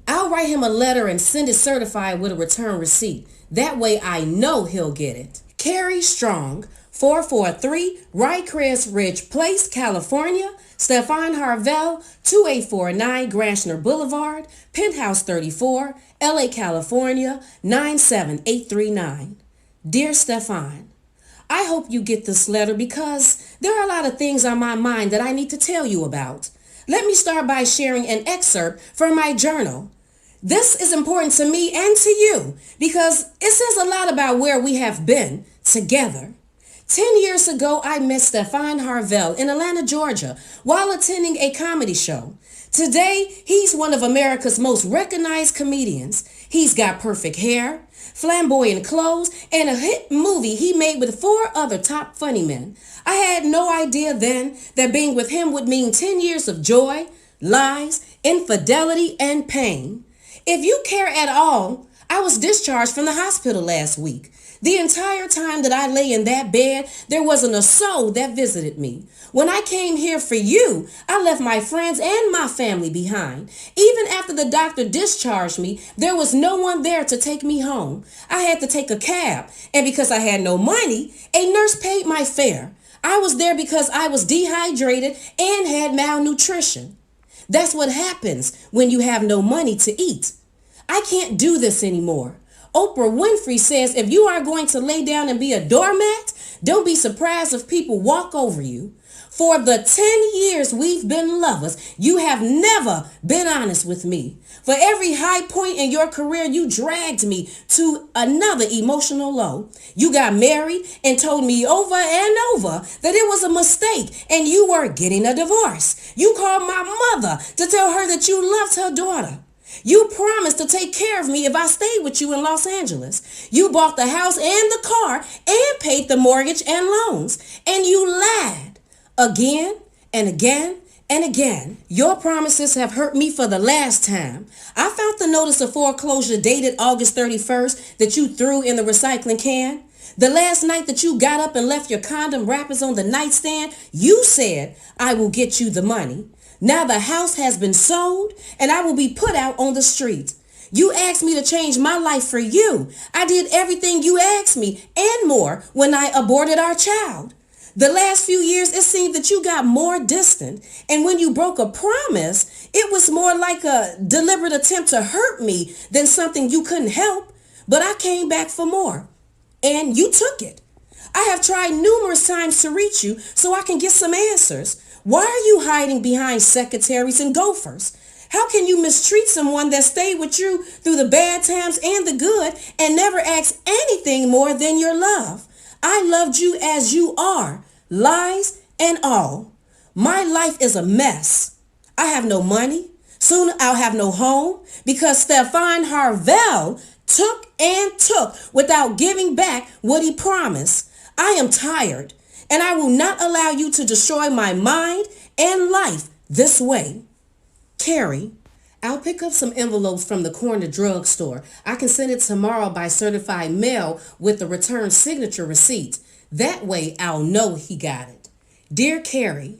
I'll write him a letter and send it certified with a return receipt. That way I know he'll get it. Carrie Strong, 443 Ricecrest Ridge Place, California. Stefan Harvell, 2849 Grashner Boulevard, Penthouse 34, LA, California, 97839. Dear Stefan, I hope you get this letter because there are a lot of things on my mind that I need to tell you about. Let me start by sharing an excerpt from my journal. This is important to me and to you because it says a lot about where we have been together. 10 years ago, I met Stefan Harvell in Atlanta, Georgia, while attending a comedy show. Today, he's one of America's most recognized comedians. He's got perfect hair, flamboyant clothes, and a hit movie he made with 4 other top funny men. I had no idea then that being with him would mean 10 years of joy, lies, infidelity, and pain. If you care at all, I was discharged from the hospital last week. The entire time that I lay in that bed, there wasn't a soul that visited me. When I came here for you, I left my friends and my family behind. Even after the doctor discharged me, there was no one there to take me home. I had to take a cab, and because I had no money, a nurse paid my fare. I was there because I was dehydrated and had malnutrition. That's what happens when you have no money to eat. I can't do this anymore. Oprah Winfrey says if you are going to lay down and be a doormat, don't be surprised if people walk over you. For the 10 years we've been lovers, you have never been honest with me. For every high point in your career, you dragged me to another emotional low. You got married and told me over and over that it was a mistake and you were getting a divorce. You called my mother to tell her that you loved her daughter. You promised to take care of me if I stayed with you in Los Angeles. You bought the house and the car and paid the mortgage and loans. And you lied again and again and again. Your promises have hurt me for the last time. I found the notice of foreclosure dated August 31st that you threw in the recycling can. The last night that you got up and left your condom wrappers on the nightstand, you said, I will get you the money. Now the house has been sold and I will be put out on the street. You asked me to change my life for you. I did everything you asked me and more when I aborted our child. The last few years, it seemed that you got more distant. And when you broke a promise, it was more like a deliberate attempt to hurt me than something you couldn't help. But I came back for more. And you took it. I have tried numerous times to reach you so I can get some answers. Why are you hiding behind secretaries and gophers? How can you mistreat someone that stayed with you through the bad times and the good and never asked anything more than your love? I loved you as you are, lies and all. My life is a mess. I have no money. Soon I'll have no home because Stefan Harvell took and took without giving back what he promised. I am tired. And I will not allow you to destroy my mind and life this way. Carrie, I'll pick up some envelopes from the corner drugstore. I can send it tomorrow by certified mail with the return signature receipt. That way I'll know he got it. Dear Carrie,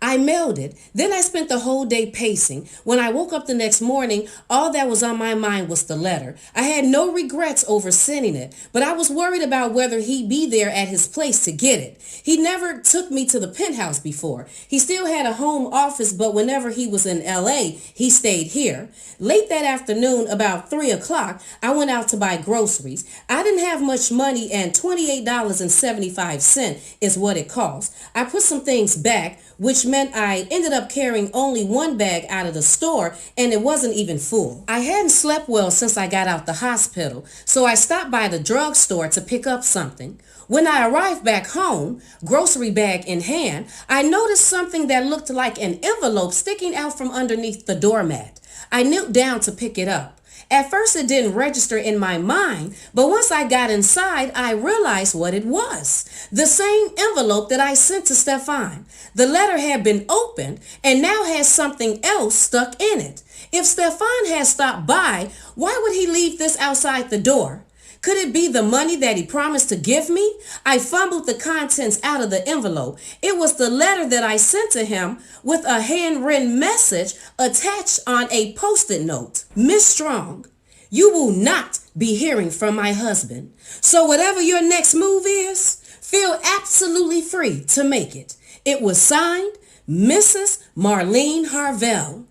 I mailed it. Then I spent the whole day pacing. When I woke up the next morning, all that was on my mind was the letter. I had no regrets over sending it, but I was worried about whether he'd be there at his place to get it. He never took me to the penthouse before. He still had a home office, but whenever he was in LA, he stayed here. Late that afternoon, about 3 o'clock, I went out to buy groceries. I didn't have much money, and $28.75 is what it cost. I put some things back, which meant I ended up carrying only one bag out of the store, and it wasn't even full. I hadn't slept well since I got out the hospital, so I stopped by the drugstore to pick up something. When I arrived back home, grocery bag in hand, I noticed something that looked like an envelope sticking out from underneath the doormat. I knelt down to pick it up. At first it didn't register in my mind, but once I got inside, I realized what it was. The same envelope that I sent to Stefan. The letter had been opened and now has something else stuck in it. If Stefan had stopped by, why would he leave this outside the door? Could it be the money that he promised to give me? I fumbled the contents out of the envelope. It was the letter that I sent to him with a handwritten message attached on a post-it note. Miss Strong, you will not be hearing from my husband. So whatever your next move is, feel absolutely free to make it. It was signed Mrs. Marlene Harvell.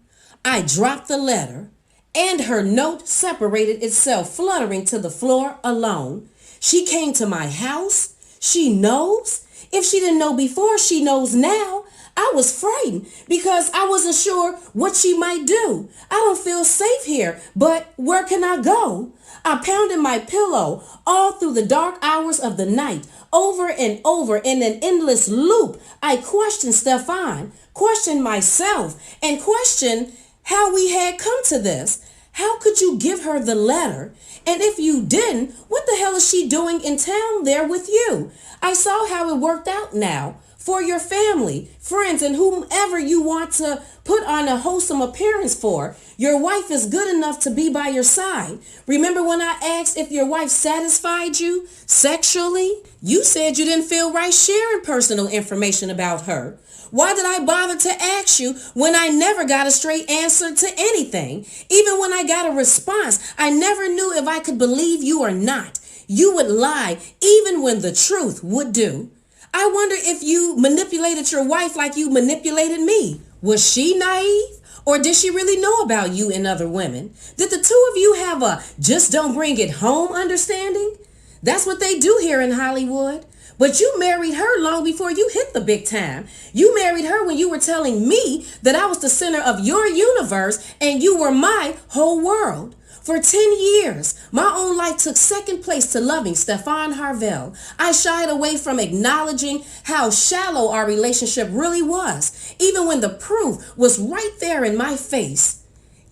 I dropped the letter, and her note separated itself, fluttering to the floor alone. She came to my house. She knows. If she didn't know before, she knows now. I was frightened because I wasn't sure what she might do. I don't feel safe here, but where can I go? I pounded my pillow all through the dark hours of the night, over and over in an endless loop. I questioned Stefan, questioned myself, and questioned how we had come to this. How could you give her the letter? And if you didn't, what the hell is she doing in town there with you? I saw how it worked out now. For your family, friends, and whomever you want to put on a wholesome appearance for. Your wife is good enough to be by your side. Remember when I asked if your wife satisfied you sexually? You said you didn't feel right sharing personal information about her. Why did I bother to ask you when I never got a straight answer to anything? Even when I got a response, I never knew if I could believe you or not. You would lie even when the truth would do. I wonder if you manipulated your wife like you manipulated me. Was she naive? Or did she really know about you and other women? Did the two of you have a just don't bring it home understanding? That's what they do here in Hollywood. But you married her long before you hit the big time. You married her when you were telling me that I was the center of your universe and you were my whole world. For 10 years, my own life took second place to loving Stefan Harvell. I shied away from acknowledging how shallow our relationship really was, even when the proof was right there in my face.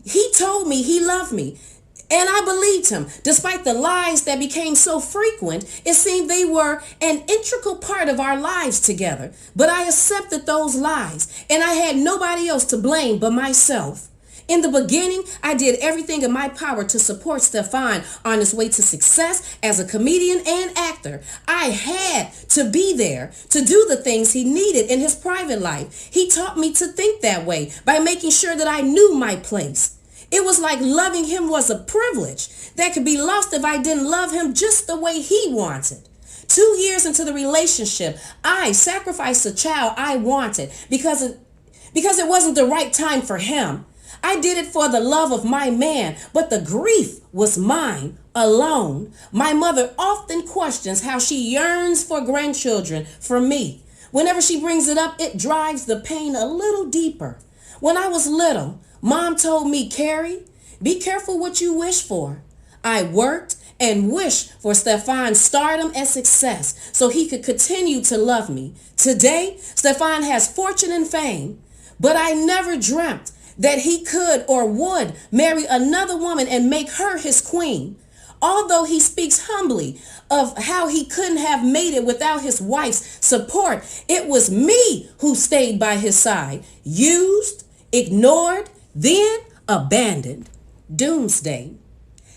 He told me he loved me, and I believed him. Despite the lies that became so frequent, it seemed they were an integral part of our lives together. But I accepted those lies, and I had nobody else to blame but myself. In the beginning, I did everything in my power to support Stefan on his way to success as a comedian and actor. I had to be there to do the things he needed in his private life. He taught me to think that way by making sure that I knew my place. It was like loving him was a privilege that could be lost if I didn't love him just the way he wanted. 2 years into the relationship, I sacrificed a child I wanted because it wasn't the right time for him. I did it for the love of my man, but the grief was mine alone. My mother often questions how she yearns for grandchildren from me. Whenever she brings it up, it drives the pain a little deeper. When I was little, Mom told me, Carrie, be careful what you wish for. I worked and wished for Stefan's stardom and success so he could continue to love me. Today, Stefan has fortune and fame, but I never dreamt that he could or would marry another woman and make her his queen. Although he speaks humbly of how he couldn't have made it without his wife's support, it was me who stayed by his side, used, ignored, then abandoned. Doomsday.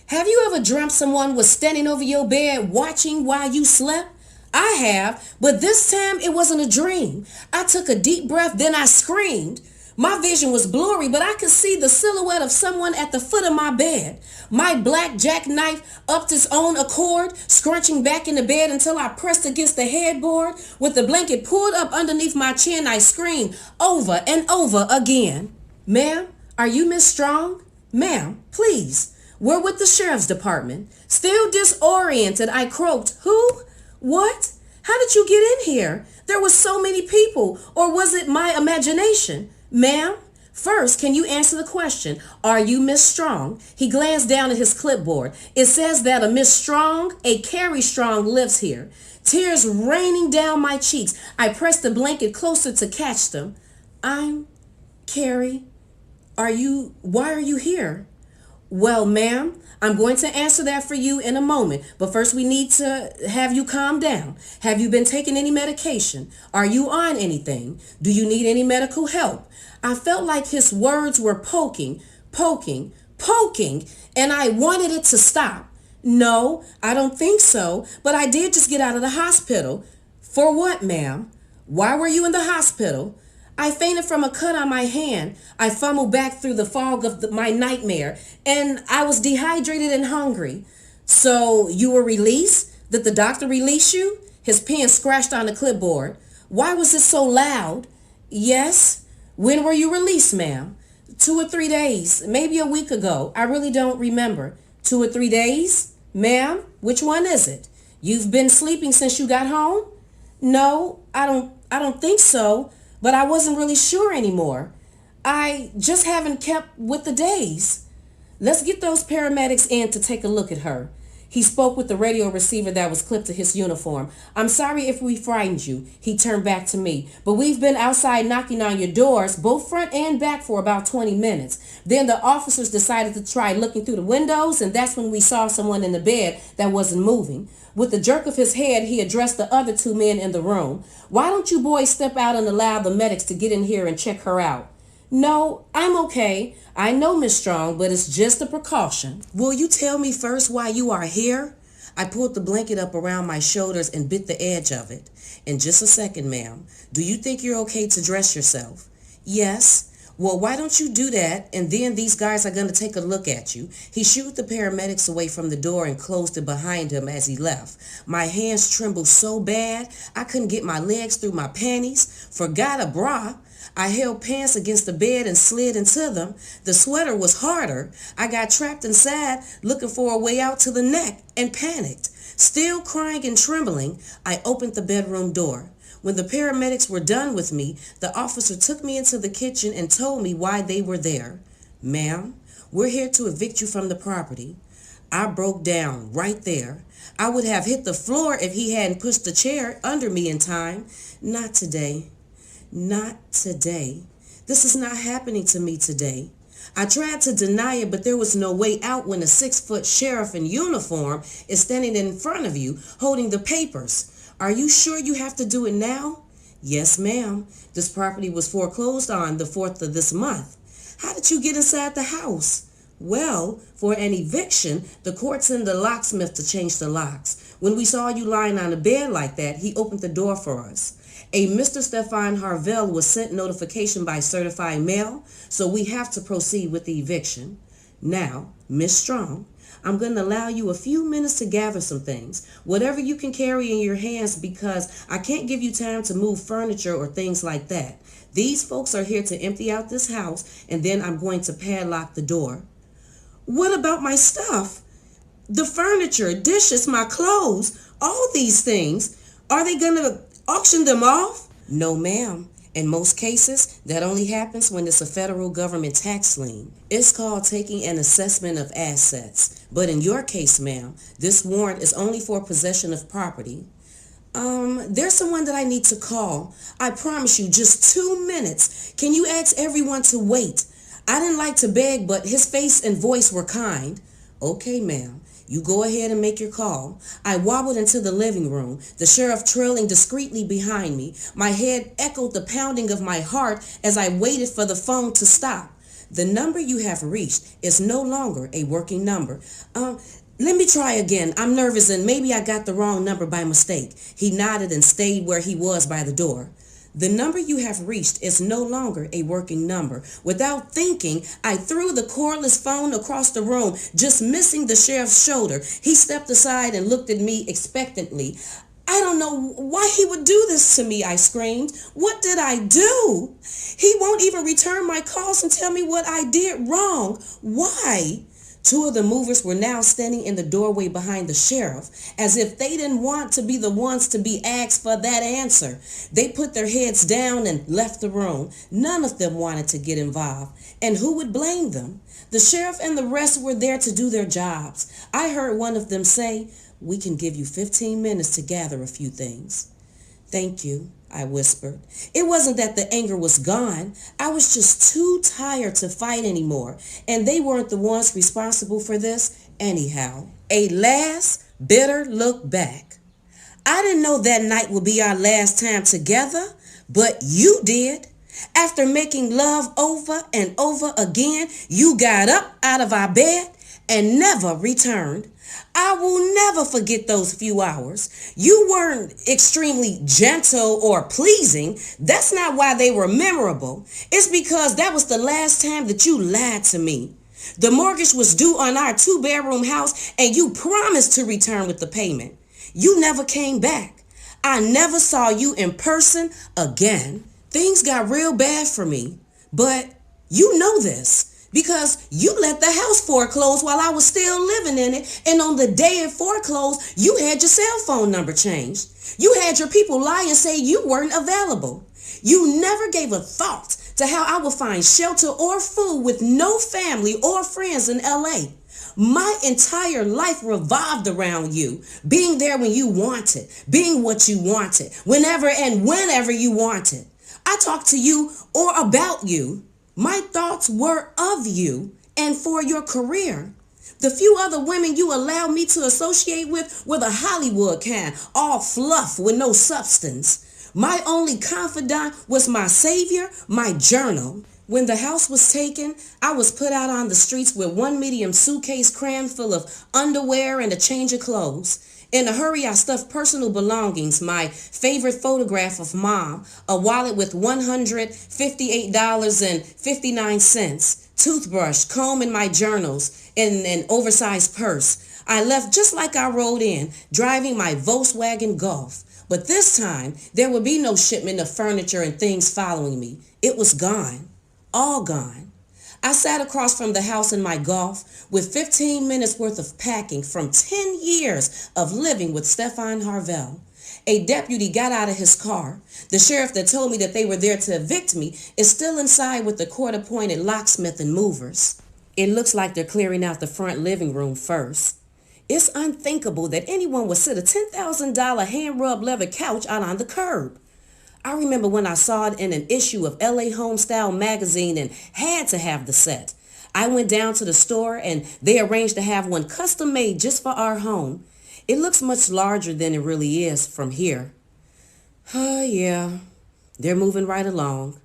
Have you ever dreamt someone was standing over your bed watching while you slept? I have, but this time it wasn't a dream. I took a deep breath, then I screamed. My vision was blurry, but I could see the silhouette of someone at the foot of my bed. My black jackknife upped its own accord, scrunching back in the bed until I pressed against the headboard. With the blanket pulled up underneath my chin, I screamed over and over again. Ma'am, are you Miss Strong? Ma'am, please. We're with the sheriff's department. Still disoriented, I croaked, who? What? How did you get in here? There were so many people, or was it my imagination? Ma'am, first, can you answer the question? Are you Miss Strong? He glanced down at his clipboard. It says that a Miss Strong, a Carrie Strong, lives here. Tears raining down my cheeks. I pressed the blanket closer to catch them. I'm Carrie. Why are you here? Well, ma'am, I'm going to answer that for you in a moment, but first we need to have you calm down. Have you been taking any medication? Are you on anything? Do you need any medical help? I felt like his words were poking, and I wanted it to stop. No, I don't think so, but I did just get out of the hospital. For what, ma'am? Why were you in the hospital? I fainted from a cut on my hand. I fumbled back through the fog of my nightmare, and I was dehydrated and hungry. So you were released? Did the doctor release you? His pen scratched on the clipboard. Why was it so loud? Yes. When were you released, ma'am? 2 or 3 days, maybe a week ago. I really don't remember. 2 or 3 days? Ma'am, which one is it? You've been sleeping since you got home? No, I don't think so, but I wasn't really sure anymore. I just haven't kept with the days. Let's get those paramedics in to take a look at her. He spoke with the radio receiver that was clipped to his uniform. I'm sorry if we frightened you, he turned back to me, but we've been outside knocking on your doors, both front and back, for about 20 minutes. Then the officers decided to try looking through the windows, and that's when we saw someone in the bed that wasn't moving. With a jerk of his head, he addressed the other two men in the room. Why don't you boys step out and allow the medics to get in here and check her out? No, I'm okay. I know, Miss Strong, but it's just a precaution. Will you tell me first why you are here? I pulled the blanket up around my shoulders and bit the edge of it. In just a second, ma'am. Do you think you're okay to dress yourself? Yes. Well, why don't you do that, and then these guys are going to take a look at you. He shooed the paramedics away from the door and closed it behind him as he left. My hands trembled so bad, I couldn't get my legs through my panties. Forgot a bra. I held pants against the bed and slid into them. The sweater was harder. I got trapped inside, looking for a way out to the neck, and panicked. Still crying and trembling, I opened the bedroom door. When the paramedics were done with me, the officer took me into the kitchen and told me why they were there. Ma'am, we're here to evict you from the property. I broke down right there. I would have hit the floor if he hadn't pushed the chair under me in time. Not today. Not today. This is not happening to me today. I tried to deny it, but there was no way out when a 6-foot sheriff in uniform is standing in front of you holding the papers. Are you sure you have to do it now? Yes, ma'am. This property was foreclosed on the 4th of this month. How did you get inside the house? Well, for an eviction, the court sent the locksmith to change the locks. When we saw you lying on a bed like that, he opened the door for us. A Mr. Stefan Harvell was sent notification by certified mail, so we have to proceed with the eviction. Now, Miss Strong, I'm going to allow you a few minutes to gather some things, whatever you can carry in your hands, because I can't give you time to move furniture or things like that. These folks are here to empty out this house, and then I'm going to padlock the door. What about my stuff? The furniture, dishes, my clothes, all these things. Are they going to auction them off? No, ma'am. In most cases, that only happens when it's a federal government tax lien. It's called taking an assessment of assets. But in your case, ma'am, this warrant is only for possession of property. There's someone that I need to call. I promise you, just 2 minutes. Can you ask everyone to wait? I didn't like to beg, but his face and voice were kind. Okay, ma'am. You go ahead and make your call. I wobbled into the living room, the sheriff trailing discreetly behind me. My head echoed the pounding of my heart as I waited for the phone to stop. The number you have reached is no longer a working number. Let me try again. I'm nervous and maybe I got the wrong number by mistake. He nodded and stayed where he was by the door. The number you have reached is no longer a working number. Without thinking, I threw the cordless phone across the room, just missing the sheriff's shoulder. He stepped aside and looked at me expectantly. I don't know why he would do this to me, I screamed. What did I do? He won't even return my calls and tell me what I did wrong. Why? Two of the movers were now standing in the doorway behind the sheriff, as if they didn't want to be the ones to be asked for that answer. They put their heads down and left the room. None of them wanted to get involved, and who would blame them? The sheriff and the rest were there to do their jobs. I heard one of them say, "We can give you 15 minutes to gather a few things." "Thank you," I whispered. It wasn't that the anger was gone. I was just too tired to fight anymore, and they weren't the ones responsible for this anyhow. A last bitter look back. I didn't know that night would be our last time together, but you did. After making love over and over again, you got up out of our bed and never returned. I will never forget those few hours. You weren't extremely gentle or pleasing. That's not why they were memorable. It's because that was the last time that you lied to me. The mortgage was due on our 2-bedroom house and you promised to return with the payment. You never came back. I never saw you in person again. Things got real bad for me, but you know this. Because you let the house foreclose while I was still living in it. And on the day it foreclosed, you had your cell phone number changed. You had your people lie and say you weren't available. You never gave a thought to how I would find shelter or food with no family or friends in LA. My entire life revolved around you, being there when you wanted, being what you wanted, whenever and whenever you wanted. I talked to you or about you. My thoughts were of you and for your career. The few other women you allowed me to associate with were the Hollywood kind, all fluff with no substance. My only confidant was my savior, my journal. When the house was taken, I was put out on the streets with one medium suitcase crammed full of underwear and a change of clothes. In a hurry, I stuffed personal belongings, my favorite photograph of Mom, a wallet with $158.59, toothbrush, comb in my journals, and an oversized purse. I left just like I rode in, driving my Volkswagen Golf. But this time, there would be no shipment of furniture and things following me. It was gone, all gone. I sat across from the house in my Golf with 15 minutes worth of packing from 10 years of living with Stefan Harvell. A deputy got out of his car. The sheriff that told me that they were there to evict me is still inside with the court-appointed locksmith and movers. It looks like they're clearing out the front living room first. It's unthinkable that anyone would sit a $10,000 hand-rubbed leather couch out on the curb. I remember when I saw it in an issue of LA Homestyle magazine and had to have the set. I went down to the store and they arranged to have one custom made just for our home. It looks much larger than it really is from here. Oh yeah, they're moving right along.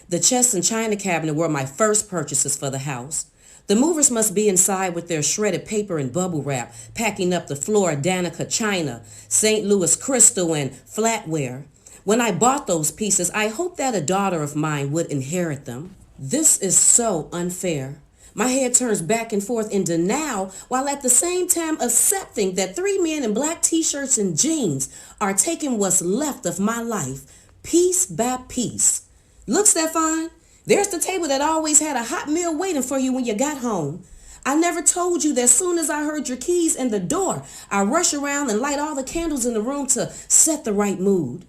The chest and china cabinet were my first purchases for the house. The movers must be inside with their shredded paper and bubble wrap, packing up the Flora Danica china, St. Louis crystal, and flatware. When I bought those pieces, I hoped that a daughter of mine would inherit them. This is so unfair. My head turns back and forth in denial while at the same time accepting that 3 men in black t-shirts and jeans are taking what's left of my life, piece by piece. Look, Stefan, there's the table that always had a hot meal waiting for you when you got home. I never told you that as soon as I heard your keys in the door, I rush around and light all the candles in the room to set the right mood.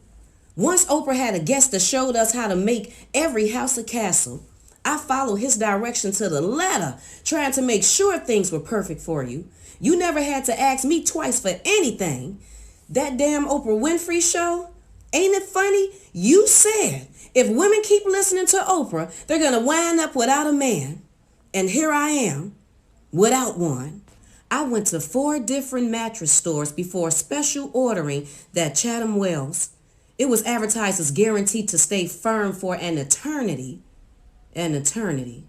Once Oprah had a guest that showed us how to make every house a castle. I followed his direction to the letter, trying to make sure things were perfect for you. You never had to ask me twice for anything. That damn Oprah Winfrey show, ain't it funny? You said if women keep listening to Oprah, they're going to wind up without a man. And here I am, without one. I went to 4 different mattress stores before special ordering that Chatham Wells. It was advertised as guaranteed to stay firm for an eternity. An eternity.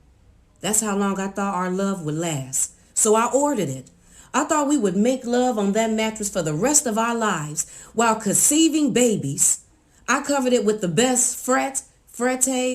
That's how long I thought our love would last. So I ordered it. I thought we would make love on that mattress for the rest of our lives while conceiving babies. I covered it with the best frette,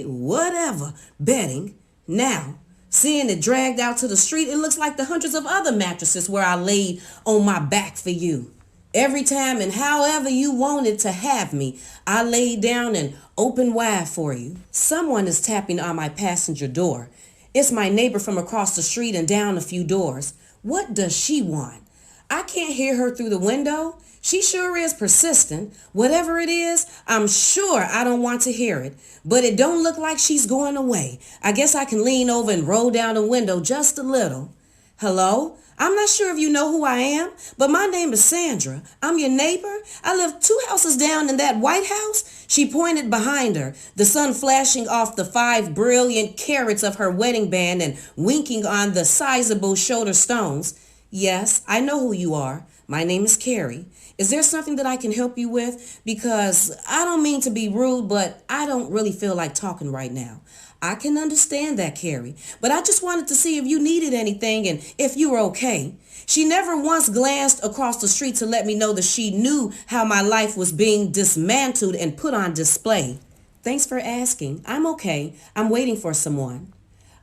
whatever, bedding. Now, seeing it dragged out to the street, it looks like the hundreds of other mattresses where I laid on my back for you. Every time and however you wanted to have me, I laid down and opened wide for you. Someone is tapping on my passenger door. It's my neighbor from across the street and down a few doors. What does she want? I can't hear her through the window. She sure is persistent. Whatever it is, I'm sure I don't want to hear it. But it don't look like she's going away. I guess I can lean over and roll down the window just a little. Hello? I'm not sure if you know who I am, but my name is Sandra. I'm your neighbor. I live 2 houses down in that White House. She pointed behind her, the sun flashing off the 5 brilliant carats of her wedding band and winking on the sizable shoulder stones. Yes, I know who you are. My name is Carrie. Is there something that I can help you with? Because I don't mean to be rude, but I don't really feel like talking right now. I can understand that, Carrie, but I just wanted to see if you needed anything and if you were okay. She never once glanced across the street to let me know that she knew how my life was being dismantled and put on display. Thanks for asking. I'm okay. I'm waiting for someone.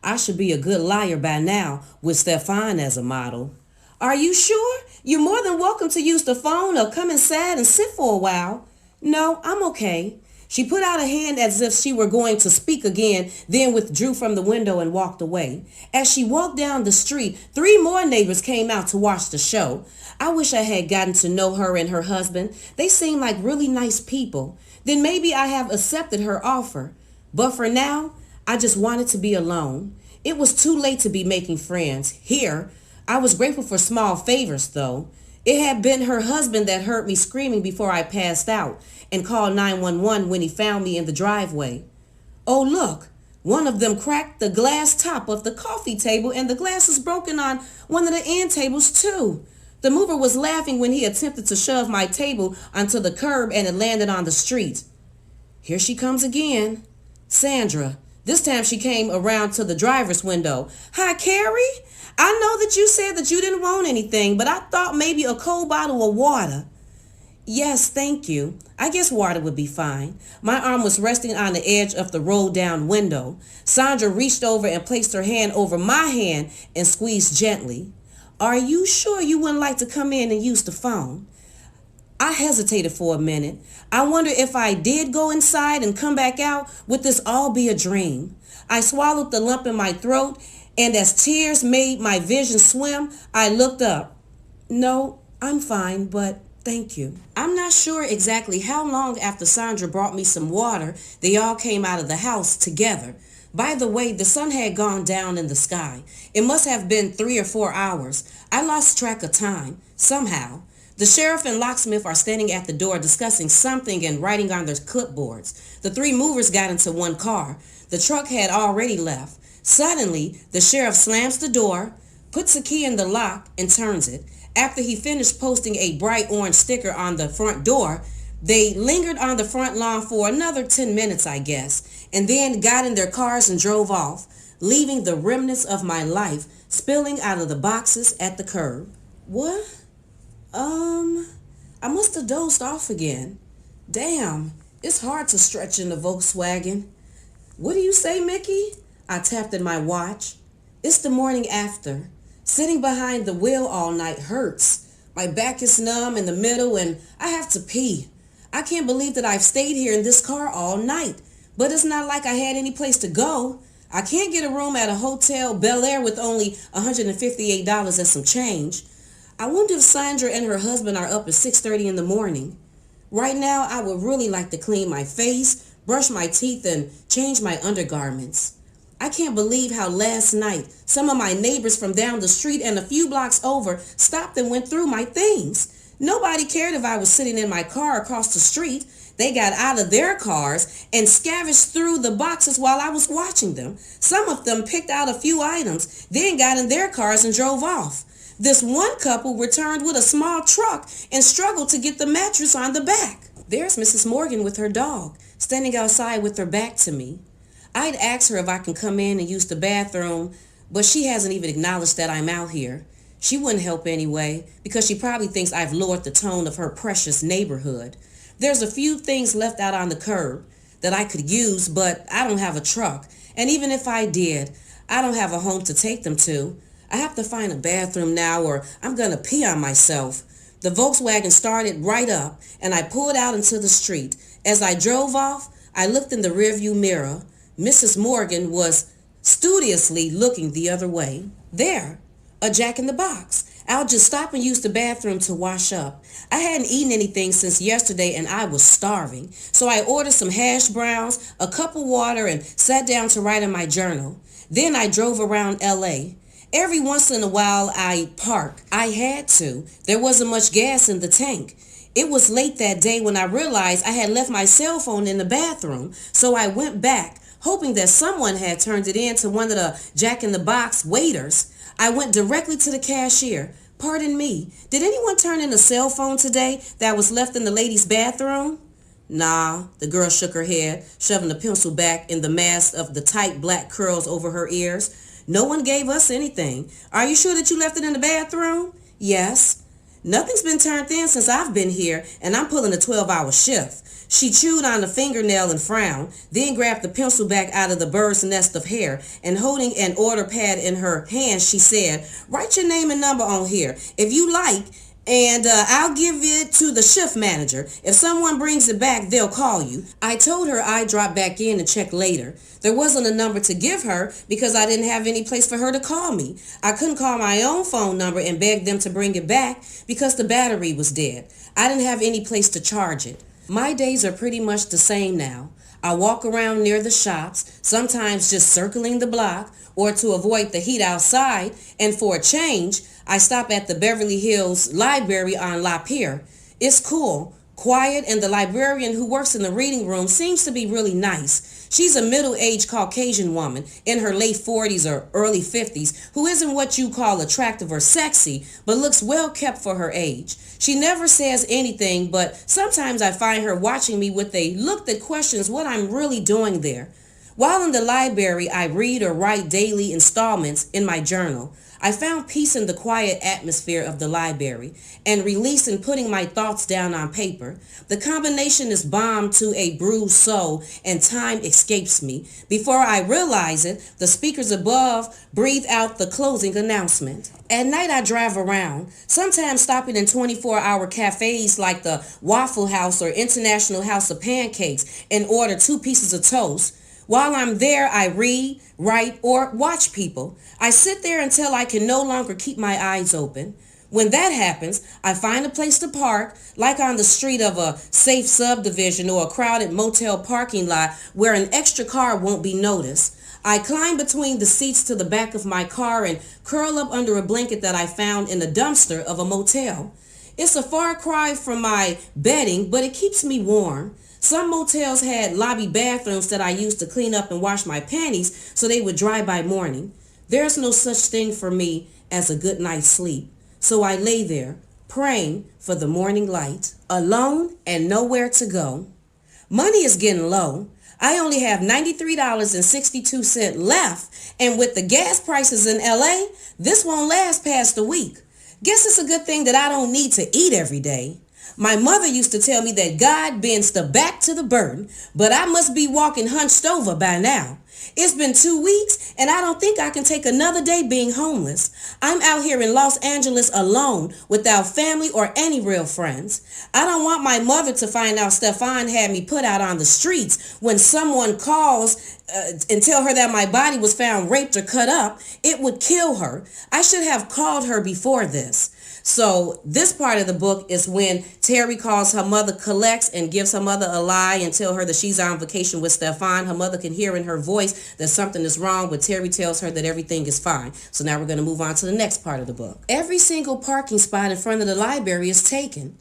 I should be a good liar by now with Stefan as a model. Are you sure? You're more than welcome to use the phone or come inside and sit for a while. No, I'm okay. She put out a hand as if she were going to speak again, then withdrew from the window and walked away. As she walked down the street, 3 more neighbors came out to watch the show. I wish I had gotten to know her and her husband. They seem like really nice people. Then maybe I have accepted her offer. But for now, I just wanted to be alone. It was too late to be making friends here. I was grateful for small favors, though. It had been her husband that heard me screaming before I passed out and called 911 when he found me in the driveway. Oh, look, one of them cracked the glass top of the coffee table and the glass is broken on one of the end tables, too. The mover was laughing when he attempted to shove my table onto the curb and it landed on the street. Here she comes again. Sandra. This time she came around to the driver's window. Hi, Carrie. I know that you said that you didn't want anything, but I thought maybe a cold bottle of water. Yes, thank you. I guess water would be fine. My arm was resting on the edge of the rolled-down window. Sandra reached over and placed her hand over my hand and squeezed gently. Are you sure you wouldn't like to come in and use the phone? I hesitated for a minute. I wondered if I did go inside and come back out, would this all be a dream? I swallowed the lump in my throat, and as tears made my vision swim, I looked up. No, I'm fine, but thank you. I'm not sure exactly how long after Sandra brought me some water, they all came out of the house together. By the way, the sun had gone down in the sky. It must have been 3 or 4 hours. I lost track of time, somehow. The sheriff and locksmith are standing at the door discussing something and writing on their clipboards. The 3 movers got into one car. The truck had already left. Suddenly, the sheriff slams the door, puts a key in the lock, and turns it. After he finished posting a bright orange sticker on the front door, they lingered on the front lawn for another 10 minutes, I guess, and then got in their cars and drove off, leaving the remnants of my life spilling out of the boxes at the curb. What? I must have dozed off again. Damn, it's hard to stretch in the Volkswagen. What do you say, Mickey? I tapped at my watch. It's the morning after. Sitting behind the wheel all night hurts. My back is numb in the middle and I have to pee. I can't believe that I've stayed here in this car all night, but it's not like I had any place to go. I can't get a room at a Hotel Bel Air with only $158 and some change. I wonder if Sandra and her husband are up at 6:30 in the morning. Right now, I would really like to clean my face, brush my teeth, and change my undergarments. I can't believe how last night some of my neighbors from down the street and a few blocks over stopped and went through my things. Nobody cared if I was sitting in my car across the street. They got out of their cars and scavenged through the boxes while I was watching them. Some of them picked out a few items, then got in their cars and drove off. This one couple returned with a small truck and struggled to get the mattress on the back. There's Mrs. Morgan with her dog, standing outside with her back to me. I'd asked her if I can come in and use the bathroom, but she hasn't even acknowledged that I'm out here. She wouldn't help anyway, because she probably thinks I've lowered the tone of her precious neighborhood. There's a few things left out on the curb that I could use, but I don't have a truck. And even if I did, I don't have a home to take them to. I have to find a bathroom now or I'm going to pee on myself. The Volkswagen started right up and I pulled out into the street. As I drove off, I looked in the rearview mirror. Mrs. Morgan was studiously looking the other way. There, a Jack in the Box. I'll just stop and use the bathroom to wash up. I hadn't eaten anything since yesterday and I was starving. So I ordered some hash browns, a cup of water, and sat down to write in my journal. Then I drove around LA. Every once in a while I'd park. I had to. There wasn't much gas in the tank. It was late that day when I realized I had left my cell phone in the bathroom. So I went back, hoping that someone had turned it in to one of the Jack in the Box waiters. I went directly to the cashier. Pardon me, did anyone turn in a cell phone today that was left in the ladies' bathroom? Nah, the girl shook her head, shoving the pencil back in the mass of the tight black curls over her ears. No one gave us anything. Are you sure that you left it in the bathroom? Yes. Nothing's been turned in since I've been here, and I'm pulling a 12-hour shift. She chewed on the fingernail and frowned, then grabbed the pencil back out of the bird's nest of hair, and holding an order pad in her hand, she said, "Write your name and number on here, if you like, and I'll give it to the shift manager. If someone brings it back, they'll call you." I told her I'd drop back in and check later. There wasn't a number to give her because I didn't have any place for her to call me. I couldn't call my own phone number and beg them to bring it back because the battery was dead. I didn't have any place to charge it. My days are pretty much the same now. I walk around near the shops, sometimes just circling the block, or to avoid the heat outside, and for a change, I stop at the Beverly Hills Library on Lapeer. It's cool, quiet, and the librarian who works in the reading room seems to be really nice. She's a middle-aged Caucasian woman in her late 40s or early 50s who isn't what you call attractive or sexy, but looks well kept for her age. She never says anything, but sometimes I find her watching me with a look that questions what I'm really doing there. While in the library, I read or write daily installments in my journal. I found peace in the quiet atmosphere of the library and release in putting my thoughts down on paper. The combination is balm to a bruised soul, and time escapes me. Before I realize it, the speakers above breathe out the closing announcement. At night, I drive around, sometimes stopping in 24-hour cafes like the Waffle House or International House of Pancakes and order 2 pieces of toast. While I'm there, I read, write, or watch people. I sit there until I can no longer keep my eyes open. When that happens, I find a place to park, like on the street of a safe subdivision or a crowded motel parking lot where an extra car won't be noticed. I climb between the seats to the back of my car and curl up under a blanket that I found in a dumpster of a motel. It's a far cry from my bedding, but it keeps me warm. Some motels had lobby bathrooms that I used to clean up and wash my panties so they would dry by morning. There's no such thing for me as a good night's sleep. So I lay there, praying for the morning light, alone and nowhere to go. Money is getting low. I only have $93.62 left, and with the gas prices in LA, this won't last past a week. Guess it's a good thing that I don't need to eat every day. My mother used to tell me that God bends the back to the burden, but I must be walking hunched over by now. It's been 2 weeks, and I don't think I can take another day being homeless. I'm out here in Los Angeles alone, without family or any real friends. I don't want my mother to find out Stefan had me put out on the streets. When someone calls and tell her that my body was found raped or cut up, it would kill her. I should have called her before this. So this part of the book is when Terry calls her mother, collects, and gives her mother a lie and tell her that she's on vacation with Stefan. Her mother can hear in her voice that something is wrong, but Terry tells her that everything is fine. So now we're going to move on to the next part of the book. Every single parking spot in front of the library is taken.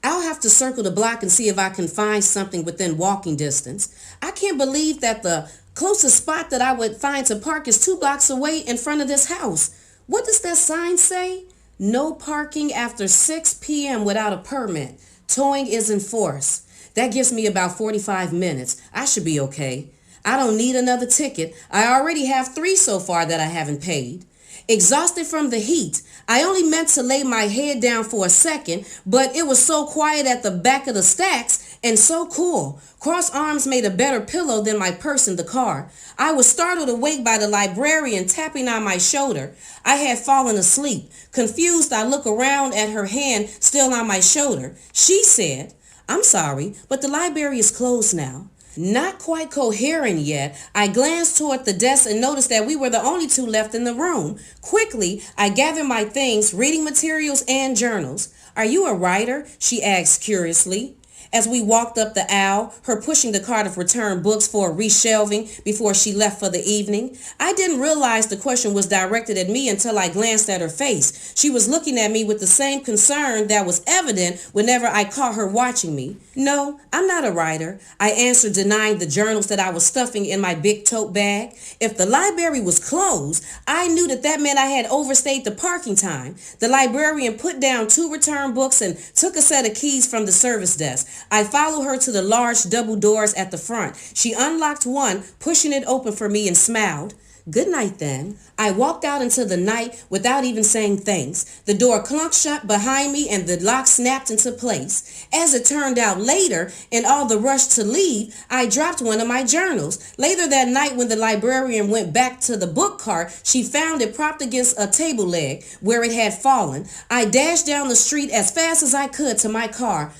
I'll have to circle the block and see if I can find something within walking distance. I can't believe that the closest spot that I would find to park is 2 blocks away in front of this house. What does that sign say? No parking after 6 p.m. without a permit. Towing is enforced. That gives me about 45 minutes. I should be okay. I don't need another ticket. I already have 3 so far that I haven't paid. Exhausted from the heat, I only meant to lay my head down for a second, but it was so quiet at the back of the stacks and so cool. Crossed arms made a better pillow than my purse in the car. I was startled awake by the librarian tapping on my shoulder. I had fallen asleep. Confused, I look around at her hand still on my shoulder. She said, "I'm sorry, but the library is closed now." Not quite coherent yet, I glanced toward the desk and noticed that we were the only 2 left in the room. Quickly, I gathered my things, reading materials and journals. "Are you a writer?" she asked curiously. As we walked up the aisle, her pushing the cart of returned books for reshelving before she left for the evening. I didn't realize the question was directed at me until I glanced at her face. She was looking at me with the same concern that was evident whenever I caught her watching me. "No, I'm not a writer," I answered, denying the journals that I was stuffing in my big tote bag. If the library was closed, I knew that meant I had overstayed the parking time. The librarian put down 2 returned books and took a set of keys from the service desk. I followed her to the large double doors at the front. She unlocked one, pushing it open for me, and smiled. Good night, then. I walked out into the night without even saying thanks. The door clunked shut behind me and the lock snapped into place. As it turned out later, in all the rush to leave, I dropped one of my journals. Later that night, when the librarian went back to the book cart, she found it propped against a table leg where it had fallen. I dashed down the street as fast as I could to my car.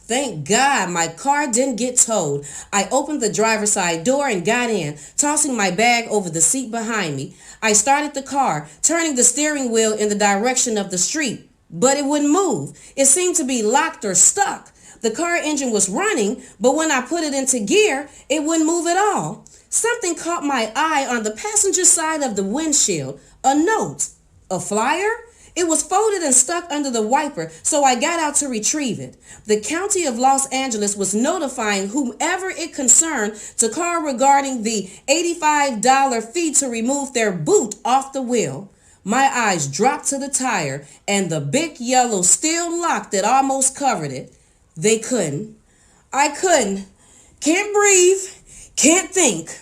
Thank God my car didn't get towed. I opened the driver's side door and got in, tossing my bag over the seat behind me. I started the car, turning the steering wheel in the direction of the street, but it wouldn't move. It seemed to be locked or stuck. The car engine was running, but when I put it into gear, it wouldn't move at all. Something caught my eye on the passenger side of the windshield. A note. A flyer? It was folded and stuck under the wiper, so I got out to retrieve it. The County of Los Angeles was notifying whomever it concerned to call regarding the $85 fee to remove their boot off the wheel. My eyes dropped to the tire and the big yellow steel lock that almost covered it. They couldn't. I couldn't. Can't breathe. Can't think.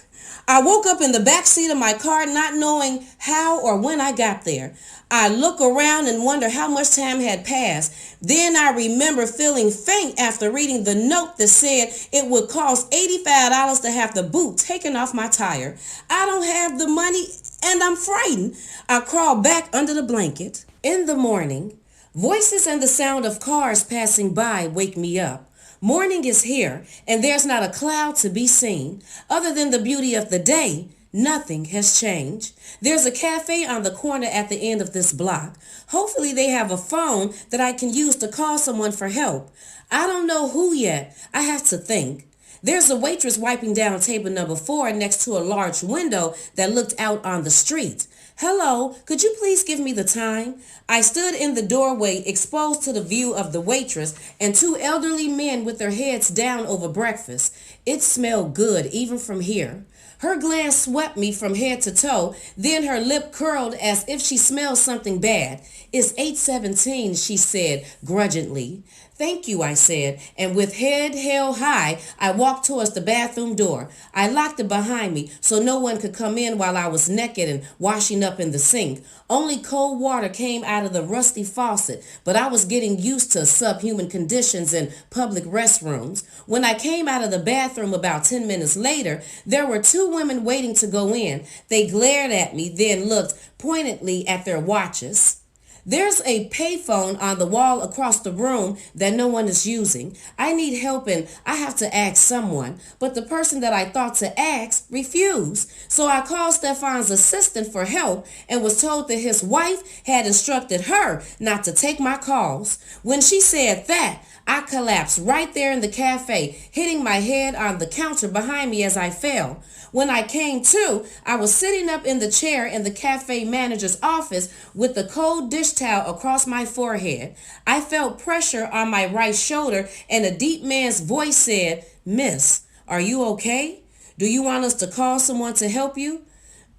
I woke up in the back seat of my car not knowing how or when I got there. I look around and wonder how much time had passed. Then I remember feeling faint after reading the note that said it would cost $85 to have the boot taken off my tire. I don't have the money and I'm frightened. I crawled back under the blanket. In the morning, voices and the sound of cars passing by wake me up. Morning is here, and there's not a cloud to be seen. Other than the beauty of the day, nothing has changed. There's a cafe on the corner at the end of this block. Hopefully they have a phone that I can use to call someone for help. I don't know who yet. I have to think. There's a waitress wiping down table number 4 next to a large window that looked out on the street. Hello, could you please give me the time? I stood in the doorway exposed to the view of the waitress and 2 elderly men with their heads down over breakfast. It smelled good even from here. Her glance swept me from head to toe, then her lip curled as if she smelled something bad. It's 8:17, she said grudgingly. Thank you, I said, and with head held high, I walked towards the bathroom door. I locked it behind me so no one could come in while I was naked and washing up in the sink. Only cold water came out of the rusty faucet, but I was getting used to subhuman conditions in public restrooms. When I came out of the bathroom about 10 minutes later, there were 2 women waiting to go in. They glared at me, then looked pointedly at their watches. There's a payphone on the wall across the room that no one is using. I need help and I have to ask someone, but the person that I thought to ask refused. So I called Stefan's assistant for help and was told that his wife had instructed her not to take my calls. When she said that, I collapsed right there in the cafe, hitting my head on the counter behind me as I fell. When I came to, I was sitting up in the chair in the cafe manager's office with the cold dish towel across my forehead. I felt pressure on my right shoulder and a deep man's voice said, "Miss, are you okay? Do you want us to call someone to help you?"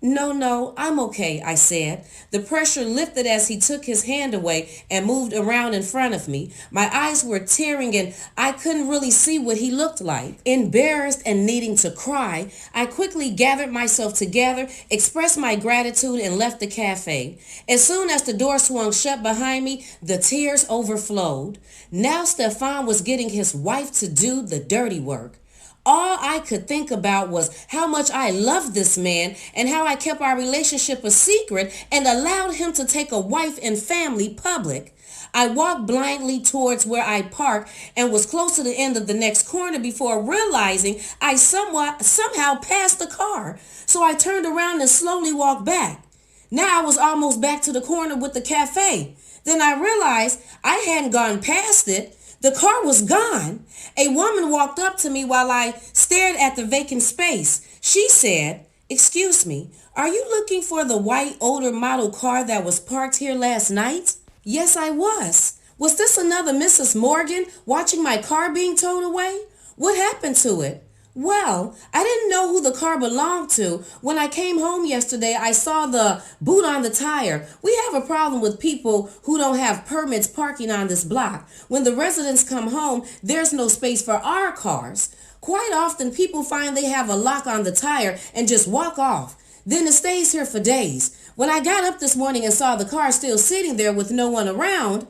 No, I'm okay, I said. The pressure lifted as he took his hand away and moved around in front of me. My eyes were tearing and I couldn't really see what he looked like. Embarrassed and needing to cry, I quickly gathered myself together, expressed my gratitude, and left the cafe. As soon as the door swung shut behind me, the tears overflowed. Now Stefan was getting his wife to do the dirty work. All I could think about was how much I loved this man and how I kept our relationship a secret and allowed him to take a wife and family public. I walked blindly towards where I parked and was close to the end of the next corner before realizing I somehow passed the car. So I turned around and slowly walked back. Now I was almost back to the corner with the cafe. Then I realized I hadn't gone past it. The car was gone. A woman walked up to me while I stared at the vacant space. She said, "Excuse me, are you looking for the white older model car that was parked here last night?" Yes, I was. Was this another Mrs. Morgan watching my car being towed away? What happened to it? Well, I didn't know who the car belonged to. When I came home yesterday, I saw the boot on the tire. We have a problem with people who don't have permits parking on this block. When the residents come home, there's no space for our cars. Quite often, people find they have a lock on the tire and just walk off. Then it stays here for days. When I got up this morning and saw the car still sitting there with no one around,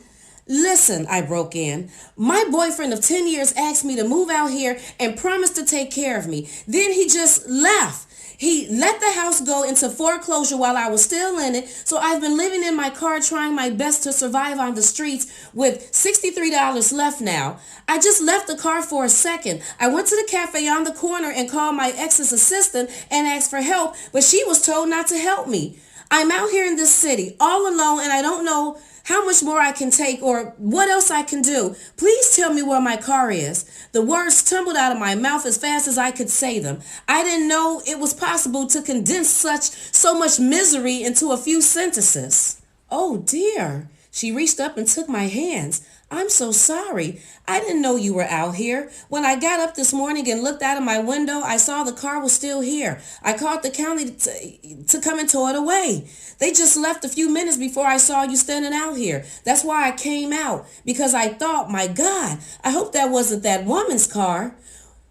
listen, I broke in. My boyfriend of 10 years asked me to move out here and promised to take care of me. Then he just left. He let the house go into foreclosure while I was still in it, so I've been living in my car trying my best to survive on the streets with $63 left now. I just left the car for a second. I went to the cafe on the corner and called my ex's assistant and asked for help, but she was told not to help me. I'm out here in this city all alone and I don't know how much more I can take or what else I can do. Please tell me where my car is. The words tumbled out of my mouth as fast as I could say them. I didn't know it was possible to condense so much misery into a few sentences. Oh dear. She reached up and took my hands. I'm so sorry. I didn't know you were out here. When I got up this morning and looked out of my window, I saw the car was still here. I called the county to come and tow it away. They just left a few minutes before I saw you standing out here. That's why I came out, because I thought, my God, I hope that wasn't that woman's car.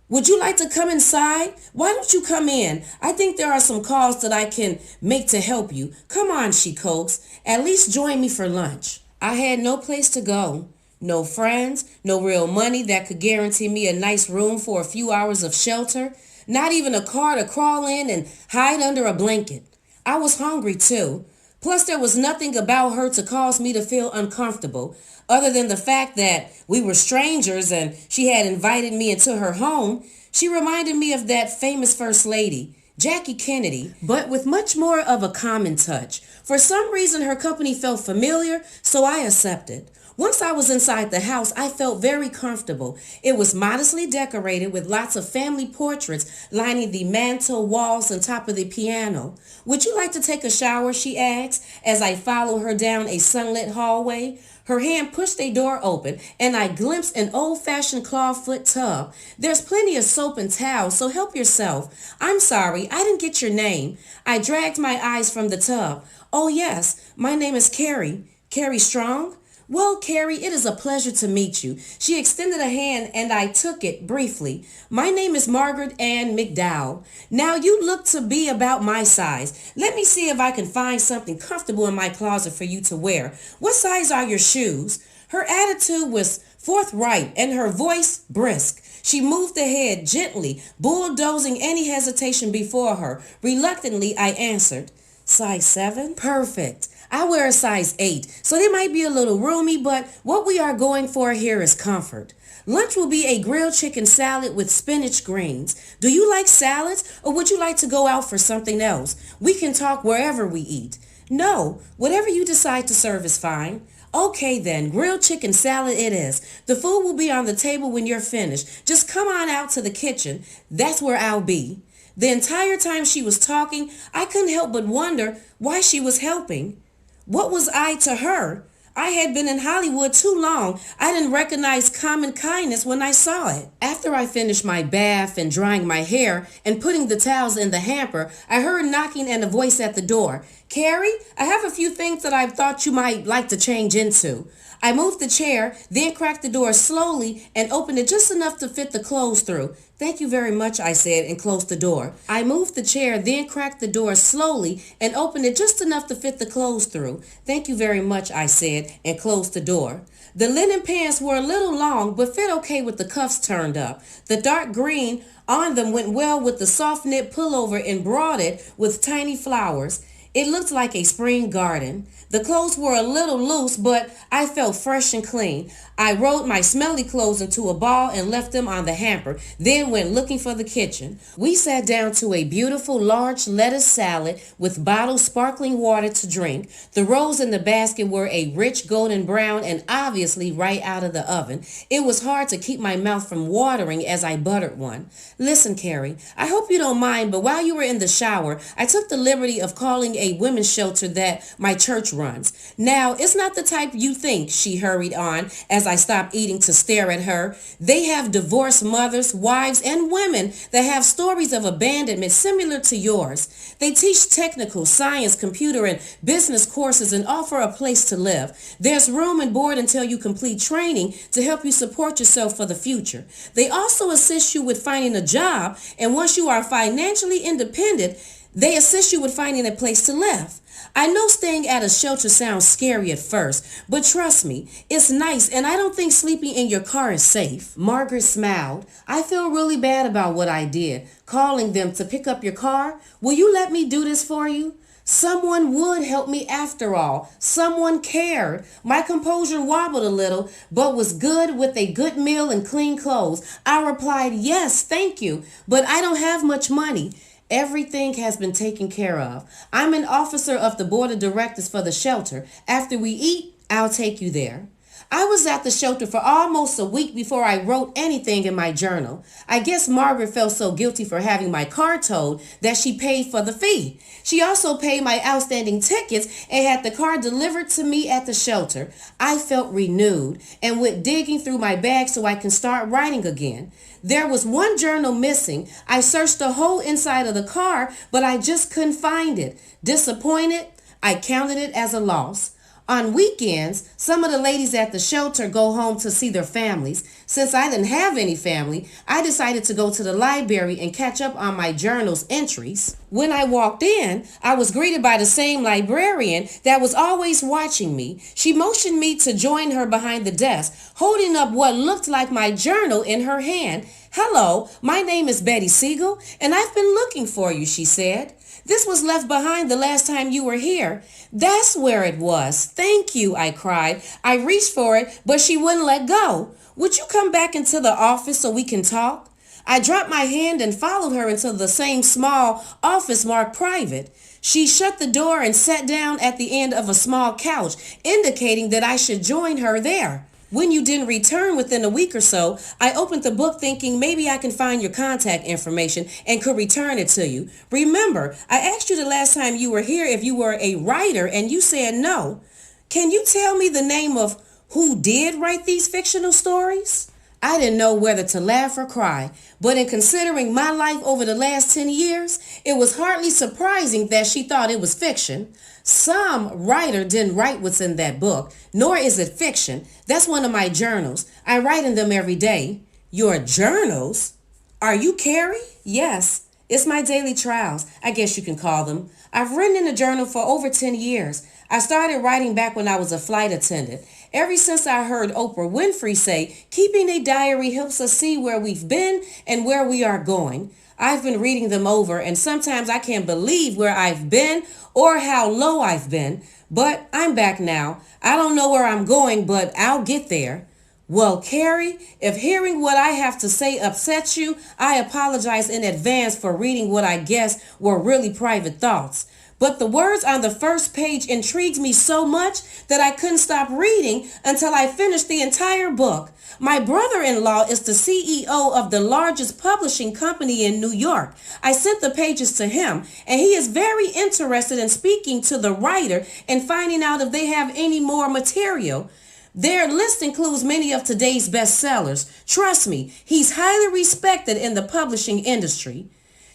Would you like to come inside? Why don't you come in? I think there are some calls that I can make to help you. Come on, she coaxed. At least join me for lunch. I had no place to go. No friends, no real money that could guarantee me a nice room for a few hours of shelter, not even a car to crawl in and hide under a blanket. I was hungry too. Plus, there was nothing about her to cause me to feel uncomfortable, other than the fact that we were strangers and she had invited me into her home. She reminded me of that famous First Lady, Jackie Kennedy, but with much more of a common touch. For some reason, her company felt familiar, so I accepted. Once I was inside the house, I felt very comfortable. It was modestly decorated with lots of family portraits lining the mantel, walls, and top of the piano. Would you like to take a shower, she asked, as I followed her down a sunlit hallway. Her hand pushed a door open, and I glimpsed an old-fashioned clawfoot tub. There's plenty of soap and towels, so help yourself. I'm sorry, I didn't get your name. I dragged my eyes from the tub. Oh, yes, my name is Carrie. Carrie Strong? Well, Carrie, it is a pleasure to meet you. She extended a hand and I took it briefly. My name is Margaret Ann McDowell. Now you look to be about my size. Let me see if I can find something comfortable in my closet for you to wear. What size are your shoes? Her attitude was forthright and her voice brisk. She moved ahead gently, bulldozing any hesitation before her. Reluctantly, I answered, Size 7? Perfect. I wear a size 8, so they might be a little roomy, but what we are going for here is comfort. Lunch will be a grilled chicken salad with spinach greens. Do you like salads, or would you like to go out for something else? We can talk wherever we eat. No, whatever you decide to serve is fine. Okay then, grilled chicken salad it is. The food will be on the table when you're finished. Just come on out to the kitchen. That's where I'll be. The entire time she was talking, I couldn't help but wonder why she was helping. What was I to her? I had been in Hollywood too long. I didn't recognize common kindness when I saw it. After I finished my bath and drying my hair and putting the towels in the hamper, I heard knocking and a voice at the door. Carrie, I have a few things that I thought you might like to change into. I moved the chair, then cracked the door slowly and opened it just enough to fit the clothes through. Thank you very much, I said, and closed the door. I moved the chair, then cracked the door slowly and opened it just enough to fit the clothes through. Thank you very much, I said, and closed the door. The linen pants were a little long, but fit okay with the cuffs turned up. The dark green on them went well with the soft knit pullover embroidered with tiny flowers. It looked like a spring garden. The clothes were a little loose, but I felt fresh and clean. I rolled my smelly clothes into a ball and left them on the hamper, then went looking for the kitchen. We sat down to a beautiful large lettuce salad with bottled sparkling water to drink. The rolls in the basket were a rich golden brown and obviously right out of the oven. It was hard to keep my mouth from watering as I buttered one. Listen, Carrie, I hope you don't mind, but while you were in the shower, I took the liberty of calling a women's shelter that my church runs. Now, it's not the type you think, she hurried on, as as I stopped eating to stare at her. They have divorced mothers, wives, and women that have stories of abandonment similar to yours. They teach technical, science, computer, and business courses and offer a place to live. There's room and board until you complete training to help you support yourself for the future. They also assist you with finding a job, and once you are financially independent, they assist you with finding a place to live. I know staying at a shelter sounds scary at first, but trust me, it's nice, and I don't think sleeping in your car is safe. Margaret smiled. I feel really bad about what I did, calling them to pick up your car. Will you let me do this for you? Someone would help me after all. Someone cared. My composure wobbled a little, but was good with a good meal and clean clothes. I replied, yes, thank you, but I don't have much money. Everything has been taken care of. I'm an officer of the board of directors for the shelter. After we eat, I'll take you there. I was at the shelter for almost a week before I wrote anything in my journal. I guess Margaret felt so guilty for having my car towed that she paid for the fee. She also paid my outstanding tickets and had the car delivered to me at the shelter. I felt renewed and went digging through my bag so I can start writing again. There was one journal missing. I searched the whole inside of the car, but I just couldn't find it. Disappointed, I counted it as a loss. On weekends, some of the ladies at the shelter go home to see their families. Since I didn't have any family, I decided to go to the library and catch up on my journal's entries. When I walked in, I was greeted by the same librarian that was always watching me. She motioned me to join her behind the desk, holding up what looked like my journal in her hand. Hello, my name is Betty Siegel, and I've been looking for you, she said. This was left behind the last time you were here. That's where it was. Thank you, I cried. I reached for it, but she wouldn't let go. Would you come back into the office so we can talk? I dropped my hand and followed her into the same small office marked private. She shut the door and sat down at the end of a small couch, indicating that I should join her there. When you didn't return within a week or so, I opened the book thinking maybe I can find your contact information and could return it to you. Remember, I asked you the last time you were here if you were a writer and you said no. Can you tell me the name of who did write these fictional stories? I didn't know whether to laugh or cry, but in considering my life over the last 10 years, it was hardly surprising that she thought it was fiction. Some writer didn't write what's in that book, nor is it fiction. That's one of my journals. I write in them every day. Your journals? Are you Carrie? Yes, it's my daily trials, I guess you can call them. I've written in a journal for over 10 years. I started writing back when I was a flight attendant. Ever since I heard Oprah Winfrey say, keeping a diary helps us see where we've been and where we are going. I've been reading them over, and sometimes I can't believe where I've been or how low I've been. But I'm back now. I don't know where I'm going, but I'll get there. Well, Carrie, if hearing what I have to say upsets you, I apologize in advance for reading what I guess were really private thoughts. But the words on the first page intrigued me so much that I couldn't stop reading until I finished the entire book. My brother-in-law is the CEO of the largest publishing company in New York. I sent the pages to him, and he is very interested in speaking to the writer and finding out if they have any more material. Their list includes many of today's bestsellers. Trust me, he's highly respected in the publishing industry.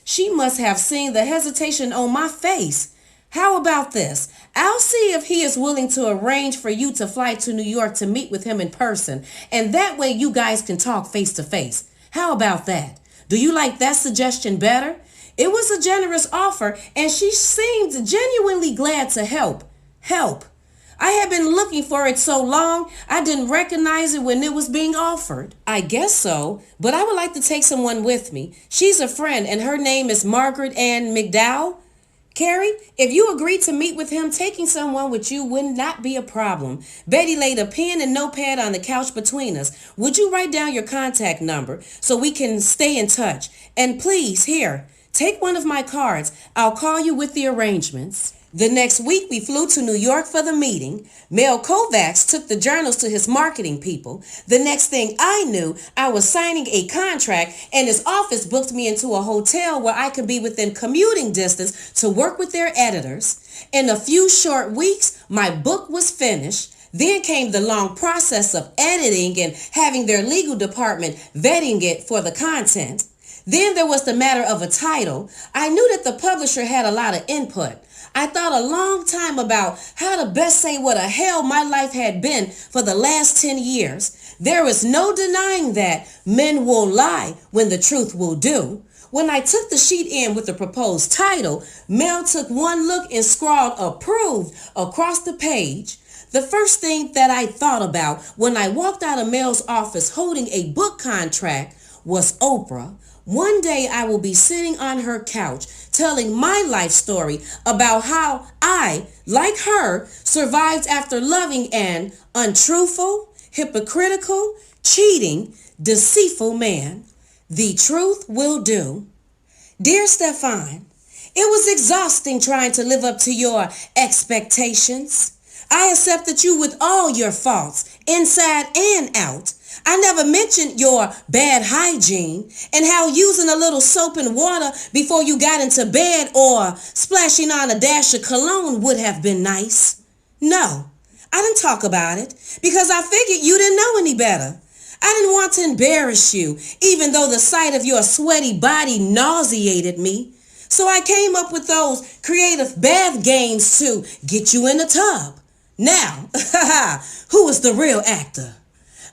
She must have seen the hesitation on my face. How about this? I'll see if he is willing to arrange for you to fly to New York to meet with him in person, and that way you guys can talk face to face. How about that? Do you like that suggestion better? It was a generous offer, and she seemed genuinely glad to help. I had been looking for it so long, I didn't recognize it when it was being offered. I guess so, but I would like to take someone with me. She's a friend, and her name is Margaret Ann McDowell. Carrie, if you agree to meet with him, taking someone with you would not be a problem. Betty laid a pen and notepad on the couch between us. Would you write down your contact number so we can stay in touch? And please, here, take one of my cards. I'll call you with the arrangements. The next week, we flew to New York for the meeting. Mel Kovacs took the journals to his marketing people. The next thing I knew, I was signing a contract, and his office booked me into a hotel where I could be within commuting distance to work with their editors. In a few short weeks, my book was finished. Then came the long process of editing and having their legal department vetting it for the content. Then there was the matter of a title. I knew that the publisher had a lot of input. I thought a long time about how to best say what a hell my life had been for the last 10 years. There is no denying that men will lie when the truth will do. When I took the sheet in with the proposed title, Mel took one look and scrawled approved across the page. The first thing that I thought about when I walked out of Mel's office holding a book contract was Oprah. One day I will be sitting on her couch telling my life story about how I, like her, survived after loving an untruthful, hypocritical, cheating, deceitful man. The truth will do. Dear Stefan, it was exhausting trying to live up to your expectations. I accepted you with all your faults, inside and out. I never mentioned your bad hygiene and how using a little soap and water before you got into bed or splashing on a dash of cologne would have been nice. No, I didn't talk about it because I figured you didn't know any better. I didn't want to embarrass you, even though the sight of your sweaty body nauseated me. So I came up with those creative bath games to get you in the tub. Now, who is the real actor?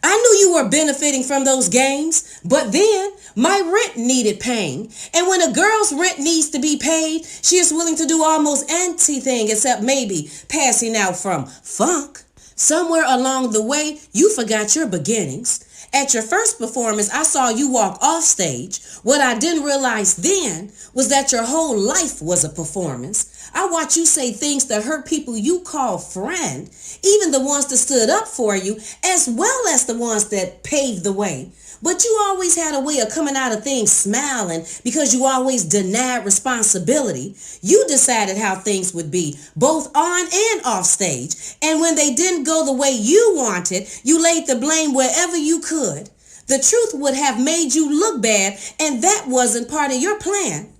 I knew you were benefiting from those games, but then my rent needed paying. And when a girl's rent needs to be paid, she is willing to do almost anything except maybe passing out from funk. Somewhere along the way, you forgot your beginnings. At your first performance, I saw you walk off stage. What I didn't realize then was that your whole life was a performance. I watched you say things that hurt people you call friend, even the ones that stood up for you, as well as the ones that paved the way. But you always had a way of coming out of things smiling because you always denied responsibility. You decided how things would be, both on and off stage. And when they didn't go the way you wanted, you laid the blame wherever you could. The truth would have made you look bad, and that wasn't part of your plan.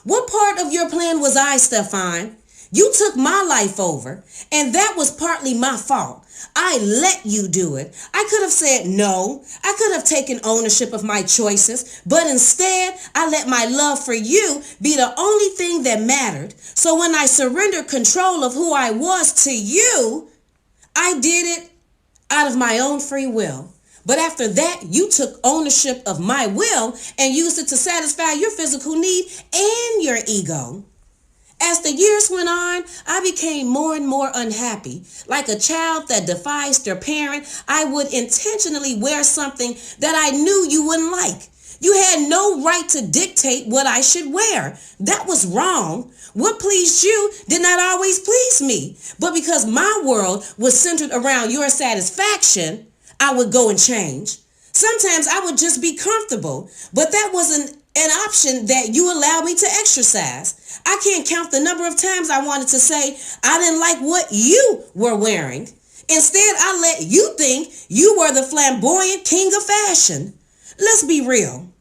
What part of your plan was I, Stefan? You took my life over, and that was partly my fault. I let you do it. I could have said no. I could have taken ownership of my choices, but instead, I let my love for you be the only thing that mattered. So when I surrendered control of who I was to you, I did it out of my own free will. But after that, you took ownership of my will and used it to satisfy your physical need and your ego. As the years went on, I became more and more unhappy. Like a child that defies their parent, I would intentionally wear something that I knew you wouldn't like. You had no right to dictate what I should wear. That was wrong. What pleased you did not always please me. But because my world was centered around your satisfaction, I would go and change. Sometimes I would just be comfortable, but that wasn't an option that you allowed me to exercise. I can't count the number of times I wanted to say I didn't like what you were wearing. Instead, I let you think you were the flamboyant king of fashion. Let's be real.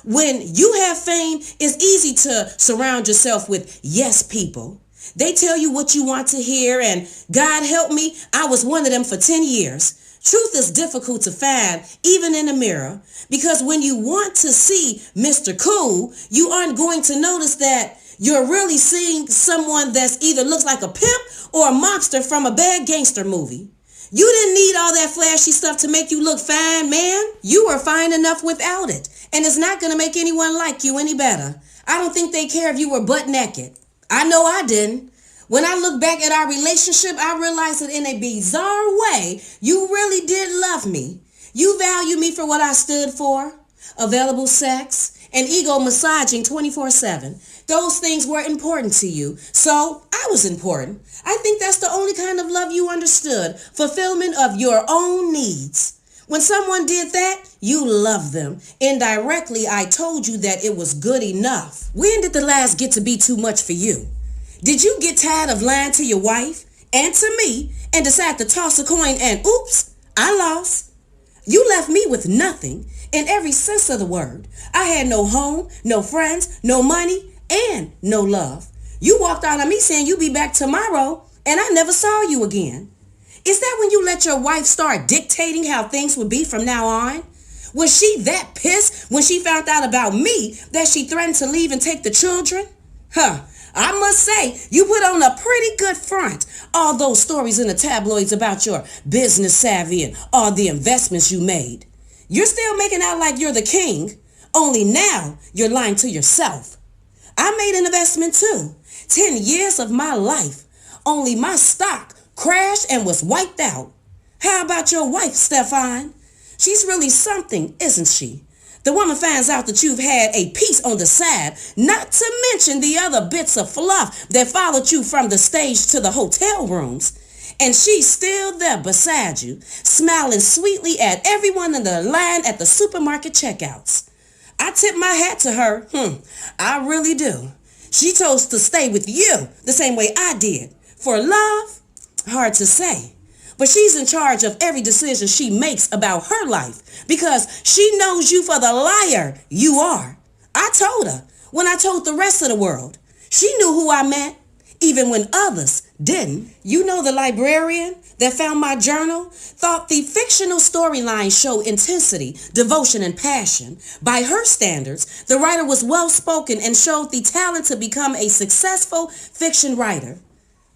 When you have fame, it's easy to surround yourself with yes people. They tell you what you want to hear, and God help me, I was one of them for 10 years. Truth is difficult to find, even in a mirror, because when you want to see Mr. Cool, you aren't going to notice that you're really seeing someone that either looks like a pimp or a mobster from a bad gangster movie. You didn't need all that flashy stuff to make you look fine, man. You were fine enough without it, and it's not going to make anyone like you any better. I don't think they care if you were butt naked. I know I didn't. When I look back at our relationship, I realized that in a bizarre way, you really did love me. You valued me for what I stood for, available sex, and ego massaging 24/7. Those things were important to you, so I was important. I think that's the only kind of love you understood, fulfillment of your own needs. When someone did that, you loved them. Indirectly, I told you that it was good enough. When did the lies get to be too much for you? Did you get tired of lying to your wife and to me and decide to toss a coin and oops, I lost? You left me with nothing in every sense of the word. I had no home, no friends, no money, and no love. You walked out on me saying you'd be back tomorrow, and I never saw you again. Is that when you let your wife start dictating how things would be from now on? Was she that pissed when she found out about me that she threatened to leave and take the children? I must say, you put on a pretty good front. All those stories in the tabloids about your business savvy and all the investments you made. You're still making out like you're the king, only now you're lying to yourself. I made an investment too. 10 years of my life. Only my stock crashed and was wiped out. How about your wife, Stefan? She's really something, isn't she? The woman finds out that you've had a piece on the side, not to mention the other bits of fluff that followed you from the stage to the hotel rooms. And she's still there beside you, smiling sweetly at everyone in the line at the supermarket checkouts. I tip my hat to her. I really do. She chose to stay with you the same way I did. For love? Hard to say. But she's in charge of every decision she makes about her life because she knows you for the liar you are. I told her when I told the rest of the world. She knew who I meant, even when others didn't. You know, the librarian that found my journal thought the fictional storyline showed intensity, devotion, and passion. By her standards, the writer was well-spoken and showed the talent to become a successful fiction writer.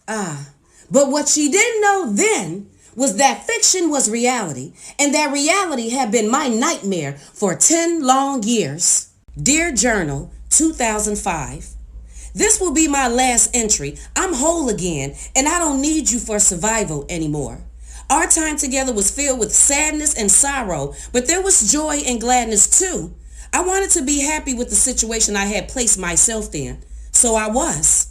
But what she didn't know then was that fiction was reality, and that reality had been my nightmare for 10 long years. Dear Journal, 2005. This will be my last entry. I'm whole again, and I don't need you for survival anymore. Our time together was filled with sadness and sorrow, but there was joy and gladness too. I wanted to be happy with the situation I had placed myself in, so I was.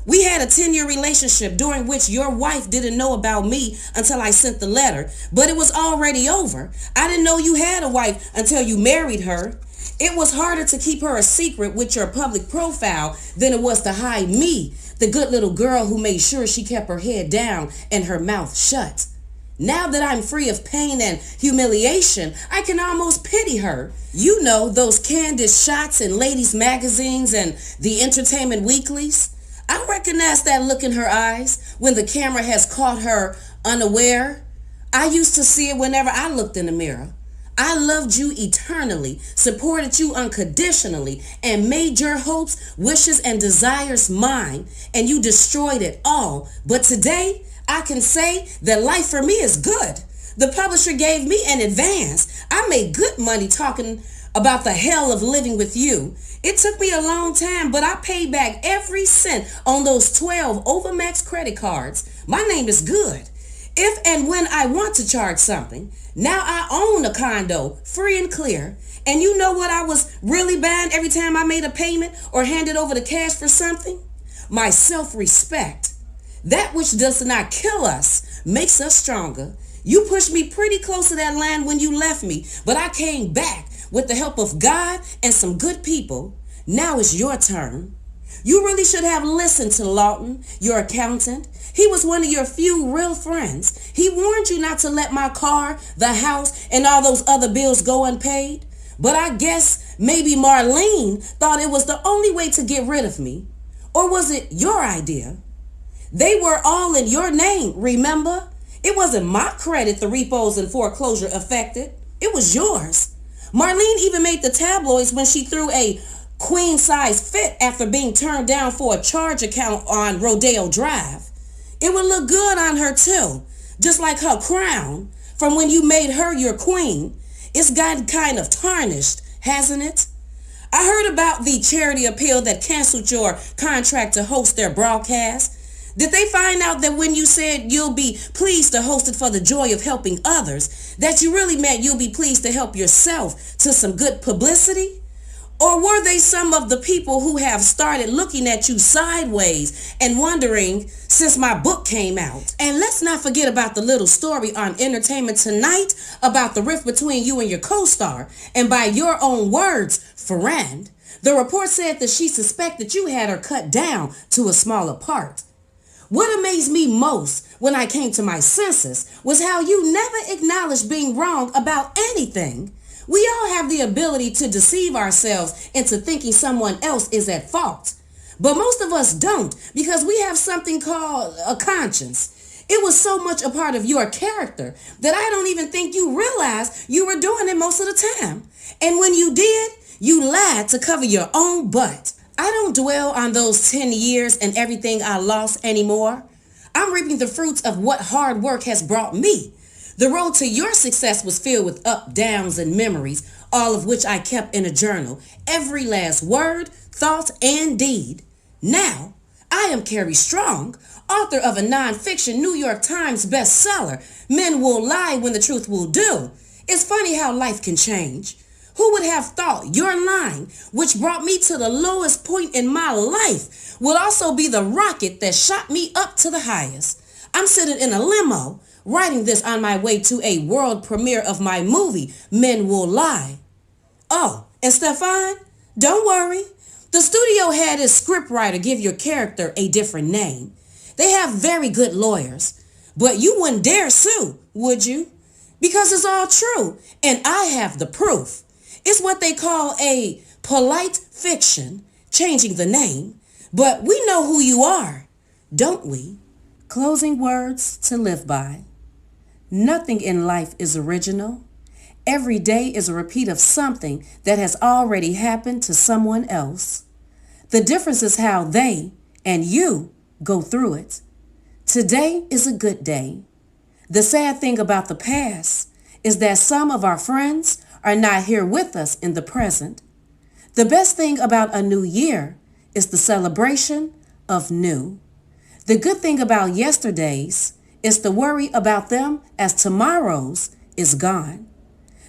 We had a 10-year relationship during which your wife didn't know about me until I sent the letter, but it was already over. I didn't know you had a wife until you married her. It was harder to keep her a secret with your public profile than it was to hide me, the good little girl who made sure she kept her head down and her mouth shut. Now that I'm free of pain and humiliation, I can almost pity her. You know, those candid shots in ladies' magazines and the entertainment weeklies. I recognize that look in her eyes when the camera has caught her unaware. I used to see it whenever I looked in the mirror. I loved you eternally, supported you unconditionally, and made your hopes, wishes, and desires mine, and you destroyed it all. But today, I can say that life for me is good. The publisher gave me an advance. I made good money talking about the hell of living with you. It took me a long time, but I paid back every cent on those 12 Overmax credit cards. My name is good. If and when I want to charge something, now I own a condo, free and clear. And you know what I was really buying every time I made a payment or handed over the cash for something? My self-respect. That which does not kill us makes us stronger. You pushed me pretty close to that line when you left me, but I came back with the help of God and some good people. Now it's your turn. You really should have listened to Lawton, your accountant. He was one of your few real friends. He warned you not to let my car, the house, and all those other bills go unpaid. But I guess maybe Marlene thought it was the only way to get rid of me. Or was it your idea? They were all in your name, remember? It wasn't my credit the repos and foreclosure affected. It was yours. Marlene even made the tabloids when she threw a queen-size fit after being turned down for a charge account on Rodeo Drive. It would look good on her too, just like her crown from when you made her your queen. It's gotten kind of tarnished, hasn't it? I heard about the charity appeal that canceled your contract to host their broadcast. Did they find out that when you said you'll be pleased to host it for the joy of helping others, that you really meant you'll be pleased to help yourself to some good publicity? Or were they some of the people who have started looking at you sideways and wondering since my book came out? And let's not forget about the little story on Entertainment Tonight about the rift between you and your co-star. And by your own words, friend, the report said that she suspected you had her cut down to a smaller part. What amazed me most when I came to my senses was how you never acknowledged being wrong about anything. We all have the ability to deceive ourselves into thinking someone else is at fault. But most of us don't because we have something called a conscience. It was so much a part of your character that I don't even think you realized you were doing it most of the time. And when you did, you lied to cover your own butt. I don't dwell on those 10 years and everything I lost anymore. I'm reaping the fruits of what hard work has brought me. The road to your success was filled with up, downs, and memories, all of which I kept in a journal, every last word, thought, and deed. Now, I am Carrie Strong, author of a nonfiction New York Times bestseller, Men Will Lie When the Truth Will Do. It's funny how life can change. Who would have thought your line, which brought me to the lowest point in my life, would also be the rocket that shot me up to the highest? I'm sitting in a limo, writing this on my way to a world premiere of my movie, Men Will Lie. Oh, and Stefan, don't worry. The studio had its scriptwriter give your character a different name. They have very good lawyers, but you wouldn't dare sue, would you? Because it's all true, and I have the proof. It's what they call a polite fiction, changing the name, but we know who you are, don't we? Closing words to live by. Nothing in life is original. Every day is a repeat of something that has already happened to someone else. The difference is how they and you go through it. Today is a good day. The sad thing about the past is that some of our friends are not here with us in the present. The best thing about a new year is the celebration of new. The good thing about yesterdays is the worry about them as tomorrow's is gone.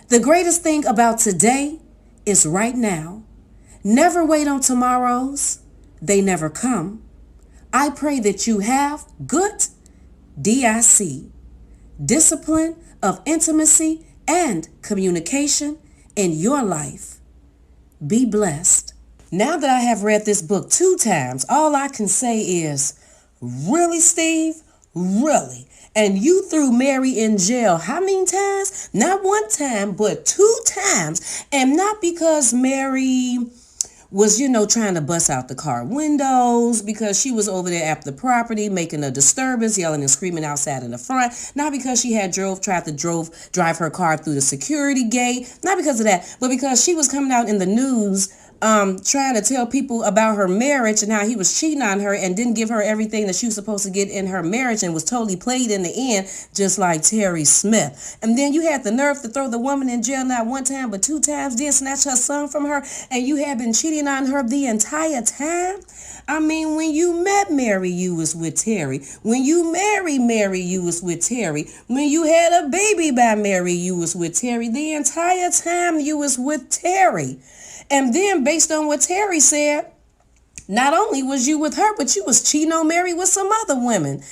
The greatest thing about today is right now. Never wait on tomorrows. They never come. I pray that you have good DIC, discipline of intimacy and communication in your life. Be blessed. Now that I have read this book 2 times, all I can say is, really, Steve? Really? And you threw Mary in jail how many times? Not 1 time, but 2 times. And not because Mary was, trying to bust out the car windows, because she was over there at the property making a disturbance, yelling and screaming outside in the front. Not because she had tried to drive her car through the security gate. Not because of that, but because she was coming out in the news trying to tell people about her marriage and how he was cheating on her and didn't give her everything that she was supposed to get in her marriage and was totally played in the end, just like TERRI Smith. And then you had the nerve to throw the woman in jail not 1 time but 2 times, then snatch her son from her, and you had been cheating on her the entire time? I mean, when you met Mary, you was with TERRI. When you married Mary, you was with TERRI. When you had a baby by Mary, you was with TERRI. The entire time you was with TERRI. And then based on what TERRI said, not only was you with her, but you was cheating on Mary with some other women.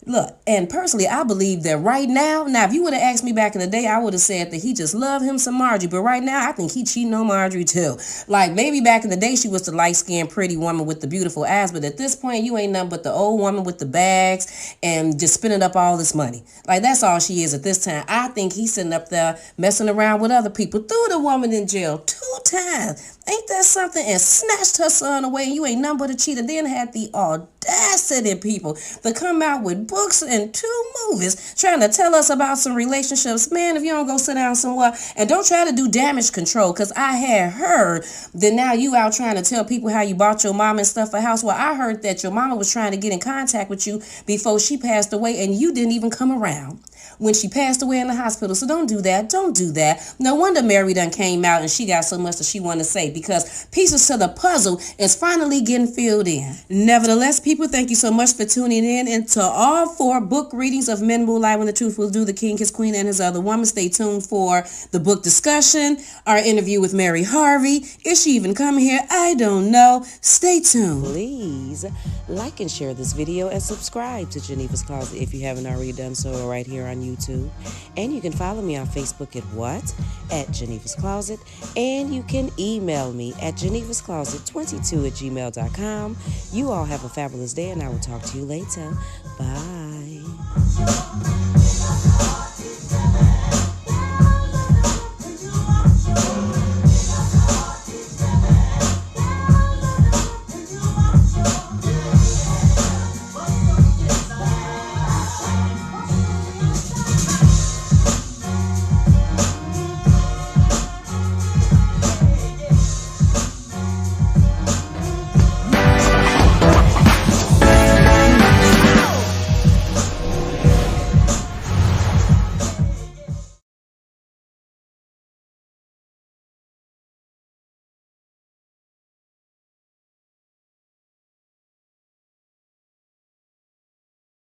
Look, and personally, I believe that right now, if you would have asked me back in the day, I would have said that he just loved him some Marjorie. But right now, I think he cheating on Marjorie too. Like, maybe back in the day, she was the light-skinned, pretty woman with the beautiful eyes. But at this point, you ain't nothing but the old woman with the bags and just spending up all this money. Like, that's all she is at this time. I think he's sitting up there messing around with other people. Threw the woman in jail 2 times. Ain't that something? And snatched her son away. And you ain't nothing but a cheater. Then had the audacity, people, to come out with books and 2 movies trying to tell us about some relationships. Man, if you don't go sit down somewhere and don't try to do damage control, because I had heard that now you out trying to tell people how you bought your mama and stuff a house. Well, I heard that your mama was trying to get in contact with you before she passed away, and you didn't even come around when she passed away in the hospital. So don't do that. Don't do that. No wonder Mary done came out and she got so much that she wanted to say, because pieces to the puzzle is finally getting filled in. Nevertheless, people, thank you so much for tuning in into all 4 book readings of Men Will Lie When the Truth Will Do, The King, His Queen, and His Other Woman. Stay tuned for the book discussion, our interview with Mary Harvey. Is she even coming here? I don't know. Stay tuned. Please like and share this video and subscribe to Genevas Closet if you haven't already done so right here on YouTube. And you can follow me on Facebook at Genevas Closet. And you can email me at genevascloset22@gmail.com. You all have a fabulous day, and I will talk to you later. Bye.